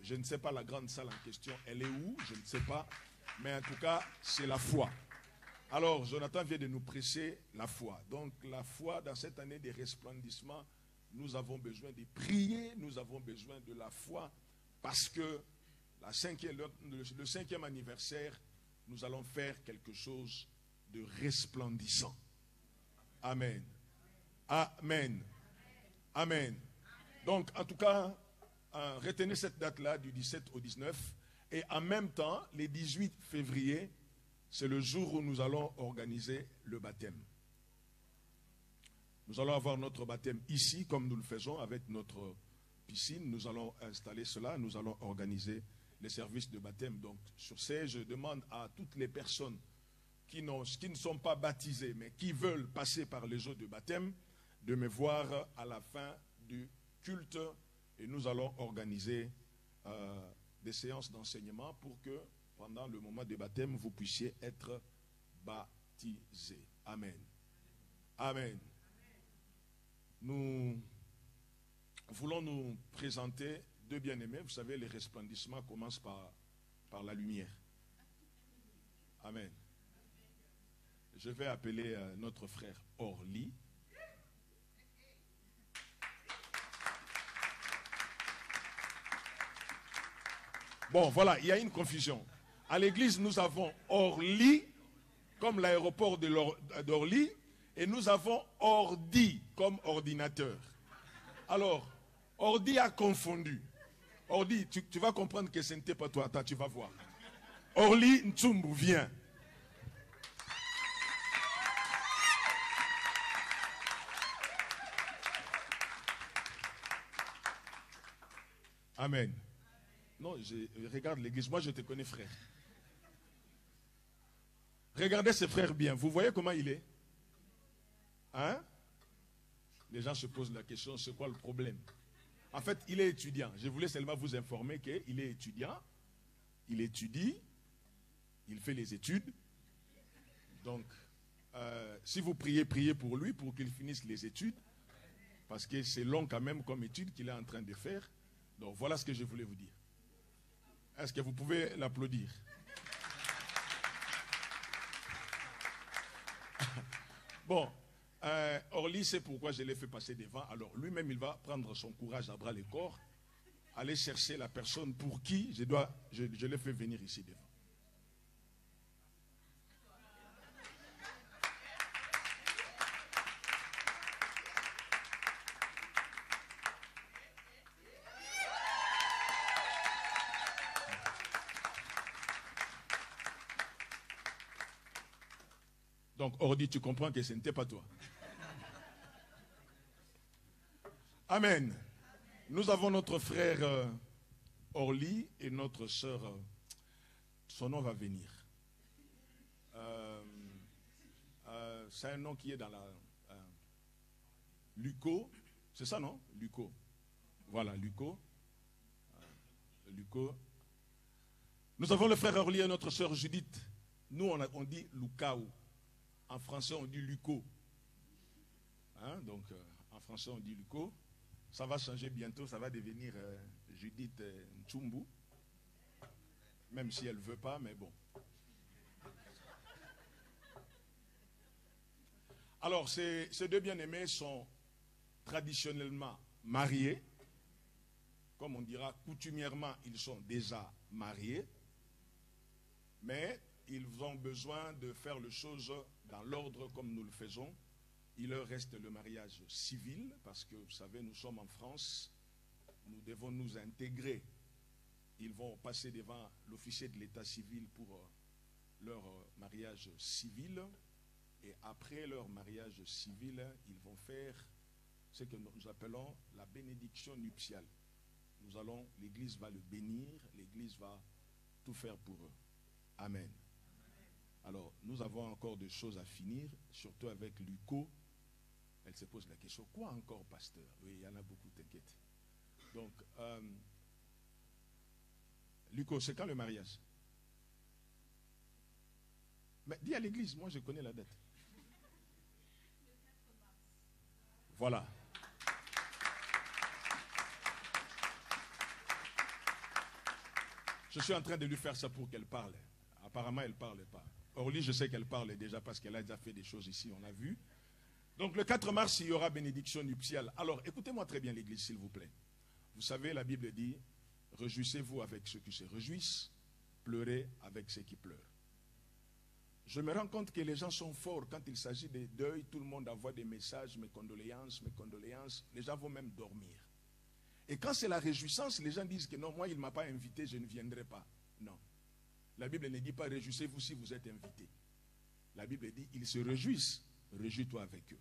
Je ne sais pas la grande salle en question, elle est où, je ne sais pas. Mais en tout cas, c'est la foi. Alors, Jonathan vient de nous presser la foi. Donc, la foi, dans cette année des resplendissements, nous avons besoin de prier, nous avons besoin de la foi, parce que le 5e anniversaire, nous allons faire quelque chose de resplendissant. Amen. Amen. Amen. Donc, en tout cas, retenez cette date-là du 17 au 19. Et en même temps, le 18 février, c'est le jour où nous allons organiser le baptême. Nous allons avoir notre baptême ici, comme nous le faisons avec notre piscine. Nous allons installer cela, nous allons organiser les services de baptême. Donc, sur ce, je demande à toutes les personnes qui ne sont pas baptisées, mais qui veulent passer par les eaux de baptême, de me voir à la fin du culte. Et nous allons organiser des séances d'enseignement pour que, pendant le moment de baptême, vous puissiez être baptisés. Amen. Amen. Nous voulons nous présenter 2 bien-aimés. Vous savez, les resplendissements commencent par la lumière. Amen. Je vais appeler notre frère Orly. Bon, voilà, il y a une confusion. À l'église, nous avons Orly, comme l'aéroport d'Orly, et nous avons Ordi, comme ordinateur. Alors, Ordi a confondu. Ordi, tu vas comprendre que ce n'était pas toi. Attends, tu vas voir. Orly Ntsumbu, viens. Amen. Non, regarde l'église. Moi, je te connais, frère. Regardez ce frère bien. Vous voyez comment il est? Hein? Les gens se posent la question, c'est quoi le problème? En fait, il est étudiant. Je voulais seulement vous informer qu'il est étudiant. Il étudie. Il fait les études. Donc, si vous priez, priez pour lui, pour qu'il finisse les études. Parce que c'est long quand même comme étude qu'il est en train de faire. Donc, voilà ce que je voulais vous dire. Est-ce que vous pouvez l'applaudir? Bon, Orly, c'est pourquoi je l'ai fait passer devant. Alors, lui-même, il va prendre son courage à bras le corps, aller chercher la personne pour qui je l'ai fait venir ici devant. Donc, Ordi, tu comprends que ce n'était pas toi. Amen. Nous avons notre frère Orly et notre sœur, son nom va venir. C'est un nom qui est dans la... Luco, c'est ça, non? Luco. Voilà, Luco. Luco. Nous avons le frère Orly et notre sœur Judith. Nous, on dit Lucao. En français, on dit Luco. Hein? Donc, en français, on dit Luco. Ça va changer bientôt, ça va devenir Judith Ntsumbu. Même si elle ne veut pas, mais bon. Alors, ces 2 bien-aimés sont traditionnellement mariés. Comme on dira, coutumièrement, ils sont déjà mariés. Mais ils ont besoin de faire les choses dans l'ordre comme nous le faisons. Il leur reste le mariage civil, parce que, vous savez, nous sommes en France, nous devons nous intégrer. Ils vont passer devant l'officier de l'état civil pour leur mariage civil. Et après leur mariage civil, ils vont faire ce que nous appelons la bénédiction nuptiale. L'Église va le bénir, l'Église va tout faire pour eux. Amen. Alors, nous avons encore des choses à finir, surtout avec Luco. Elle se pose la question, quoi encore, pasteur? Oui, il y en a beaucoup, t'inquiète. Donc, Luco, c'est quand le mariage? Mais dis à l'église, moi je connais la date. Voilà. Je suis en train de lui faire ça pour qu'elle parle. Apparemment, elle ne parle pas. Orly, je sais qu'elle parle déjà parce qu'elle a déjà fait des choses ici, on a vu. Donc le 4 mars, il y aura bénédiction nuptiale. Alors, écoutez-moi très bien l'église, s'il vous plaît. Vous savez, la Bible dit, réjouissez-vous avec ceux qui se réjouissent, pleurez avec ceux qui pleurent. Je me rends compte que les gens sont forts quand il s'agit des deuils. Tout le monde envoie des messages, mes condoléances, mes condoléances. Les gens vont même dormir. Et quand c'est la réjouissance, les gens disent que non, moi il ne m'a pas invité, je ne viendrai pas. Non. La Bible ne dit pas réjouissez-vous si vous êtes invité. La Bible dit ils se réjouissent, réjouis-toi avec eux.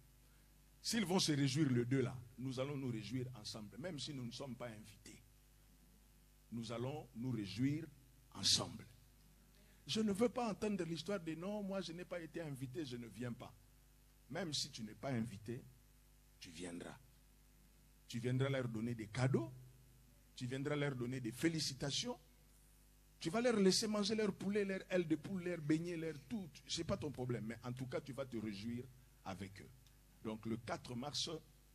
S'ils vont se réjouir les deux là, nous allons nous réjouir ensemble, même si nous ne sommes pas invités. Nous allons nous réjouir ensemble. Je ne veux pas entendre l'histoire de non, moi je n'ai pas été invité, je ne viens pas. Même si tu n'es pas invité, tu viendras. Tu viendras leur donner des cadeaux, tu viendras leur donner des félicitations, tu vas leur laisser manger leur poulet, leur aile de poule, leur beignet, leur tout. Ce n'est pas ton problème, mais en tout cas tu vas te réjouir avec eux. Donc le 4 mars,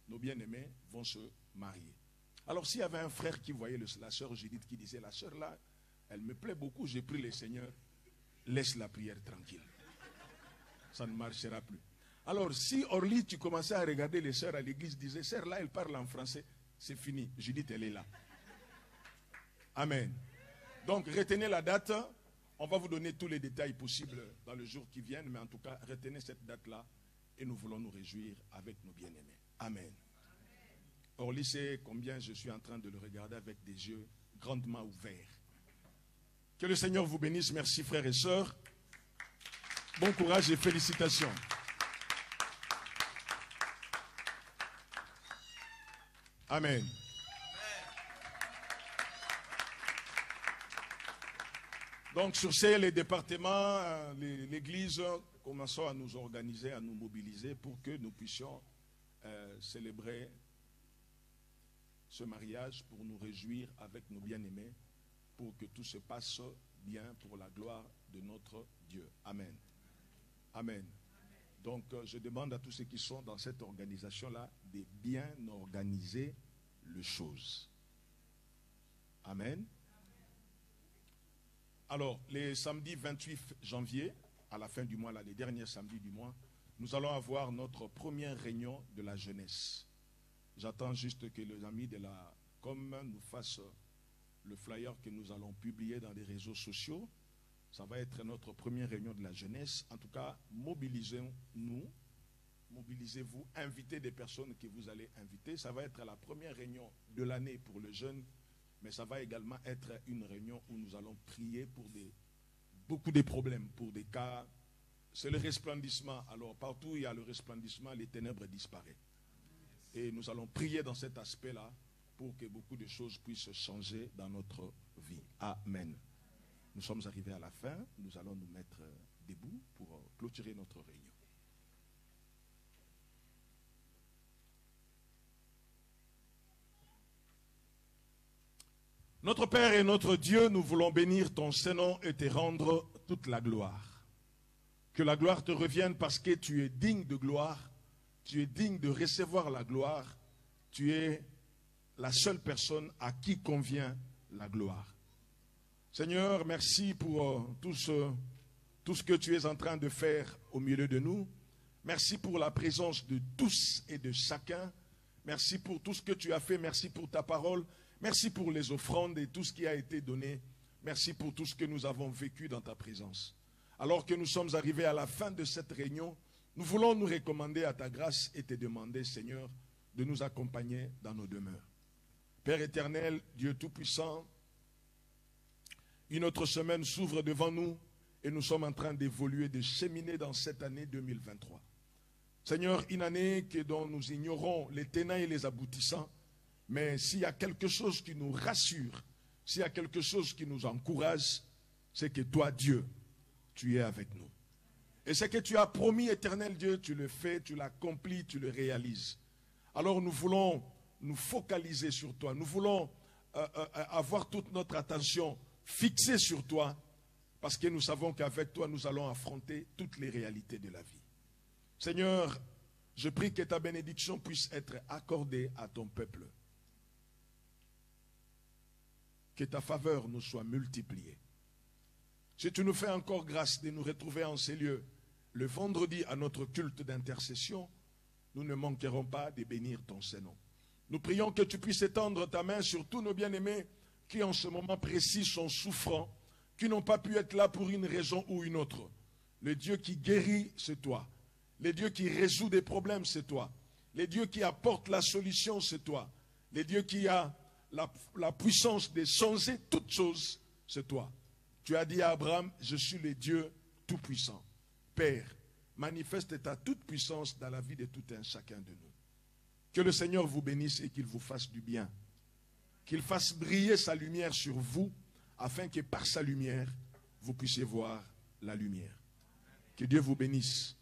nos bien-aimés vont se marier. Alors s'il y avait un frère qui voyait la sœur Judith qui disait, la sœur là, elle me plaît beaucoup, j'ai pris le Seigneur, laisse la prière tranquille. Ça ne marchera plus. Alors si Orly, tu commençais à regarder les sœurs à l'église, disait, sœur là, elle parle en français, c'est fini, Judith elle est là. Amen. Donc retenez la date, on va vous donner tous les détails possibles dans le jour qui vient, mais en tout cas, retenez cette date-là et nous voulons nous réjouir avec nos bien-aimés. Amen. Orly sait combien je suis en train de le regarder avec des yeux grandement ouverts. Que le Seigneur vous bénisse. Merci frères et sœurs. Bon courage et félicitations. Amen. Donc sur ces, les départements, l'église, commençons à nous organiser, à nous mobiliser pour que nous puissions célébrer ce mariage, pour nous réjouir avec nos bien-aimés, pour que tout se passe bien pour la gloire de notre Dieu. Amen. Amen. Donc je demande à tous ceux qui sont dans cette organisation-là de bien organiser les choses. Amen. Alors, les samedis 28 janvier, à la fin du mois, là, les derniers samedis du mois, nous allons avoir notre première réunion de la jeunesse. J'attends juste que les amis de la com nous fassent le flyer que nous allons publier dans les réseaux sociaux. Ça va être notre première réunion de la jeunesse. En tout cas, mobilisez-nous, mobilisez-vous, invitez des personnes que vous allez inviter. Ça va être la première réunion de l'année pour les jeunes, mais ça va également être une réunion où nous allons prier pour beaucoup de problèmes, pour des cas. C'est le resplendissement. Alors, partout où il y a le resplendissement, les ténèbres disparaissent. Et nous allons prier dans cet aspect-là pour que beaucoup de choses puissent changer dans notre vie. Amen. Nous sommes arrivés à la fin. Nous allons nous mettre debout pour clôturer notre réunion. Notre Père et notre Dieu, nous voulons bénir ton Saint-Nom et te rendre toute la gloire. Que la gloire te revienne parce que tu es digne de gloire, tu es digne de recevoir la gloire, tu es la seule personne à qui convient la gloire. Seigneur, merci pour tout ce que tu es en train de faire au milieu de nous. Merci pour la présence de tous et de chacun. Merci pour tout ce que tu as fait. Merci pour ta parole. Merci pour les offrandes et tout ce qui a été donné. Merci pour tout ce que nous avons vécu dans ta présence. Alors que nous sommes arrivés à la fin de cette réunion, nous voulons nous recommander à ta grâce et te demander, Seigneur, de nous accompagner dans nos demeures. Père éternel, Dieu Tout-Puissant, une autre semaine s'ouvre devant nous et nous sommes en train d'évoluer, de cheminer dans cette année 2023. Seigneur, une année dont nous ignorons les tenants et les aboutissants, mais s'il y a quelque chose qui nous rassure, s'il y a quelque chose qui nous encourage, c'est que toi, Dieu, tu es avec nous. Et ce que tu as promis, éternel Dieu, tu le fais, tu l'accomplis, tu le réalises. Alors nous voulons nous focaliser sur toi. Nous voulons avoir toute notre attention fixée sur toi, parce que nous savons qu'avec toi, nous allons affronter toutes les réalités de la vie. Seigneur, je prie que ta bénédiction puisse être accordée à ton peuple. Que ta faveur nous soit multipliée. Si tu nous fais encore grâce de nous retrouver en ces lieux, le vendredi à notre culte d'intercession, nous ne manquerons pas de bénir ton Saint-Nom. Nous prions que tu puisses étendre ta main sur tous nos bien-aimés qui en ce moment précis sont souffrants, qui n'ont pas pu être là pour une raison ou une autre. Le Dieu qui guérit, c'est toi. Le Dieu qui résout des problèmes, c'est toi. Le Dieu qui apporte la solution, c'est toi. Le Dieu qui a la puissance de changer toutes choses, c'est toi. Tu as dit à Abraham, je suis le Dieu tout-puissant. Père, manifeste ta toute-puissance dans la vie de tout un chacun de nous. Que le Seigneur vous bénisse et qu'il vous fasse du bien. Qu'il fasse briller sa lumière sur vous, afin que par sa lumière, vous puissiez voir la lumière. Que Dieu vous bénisse.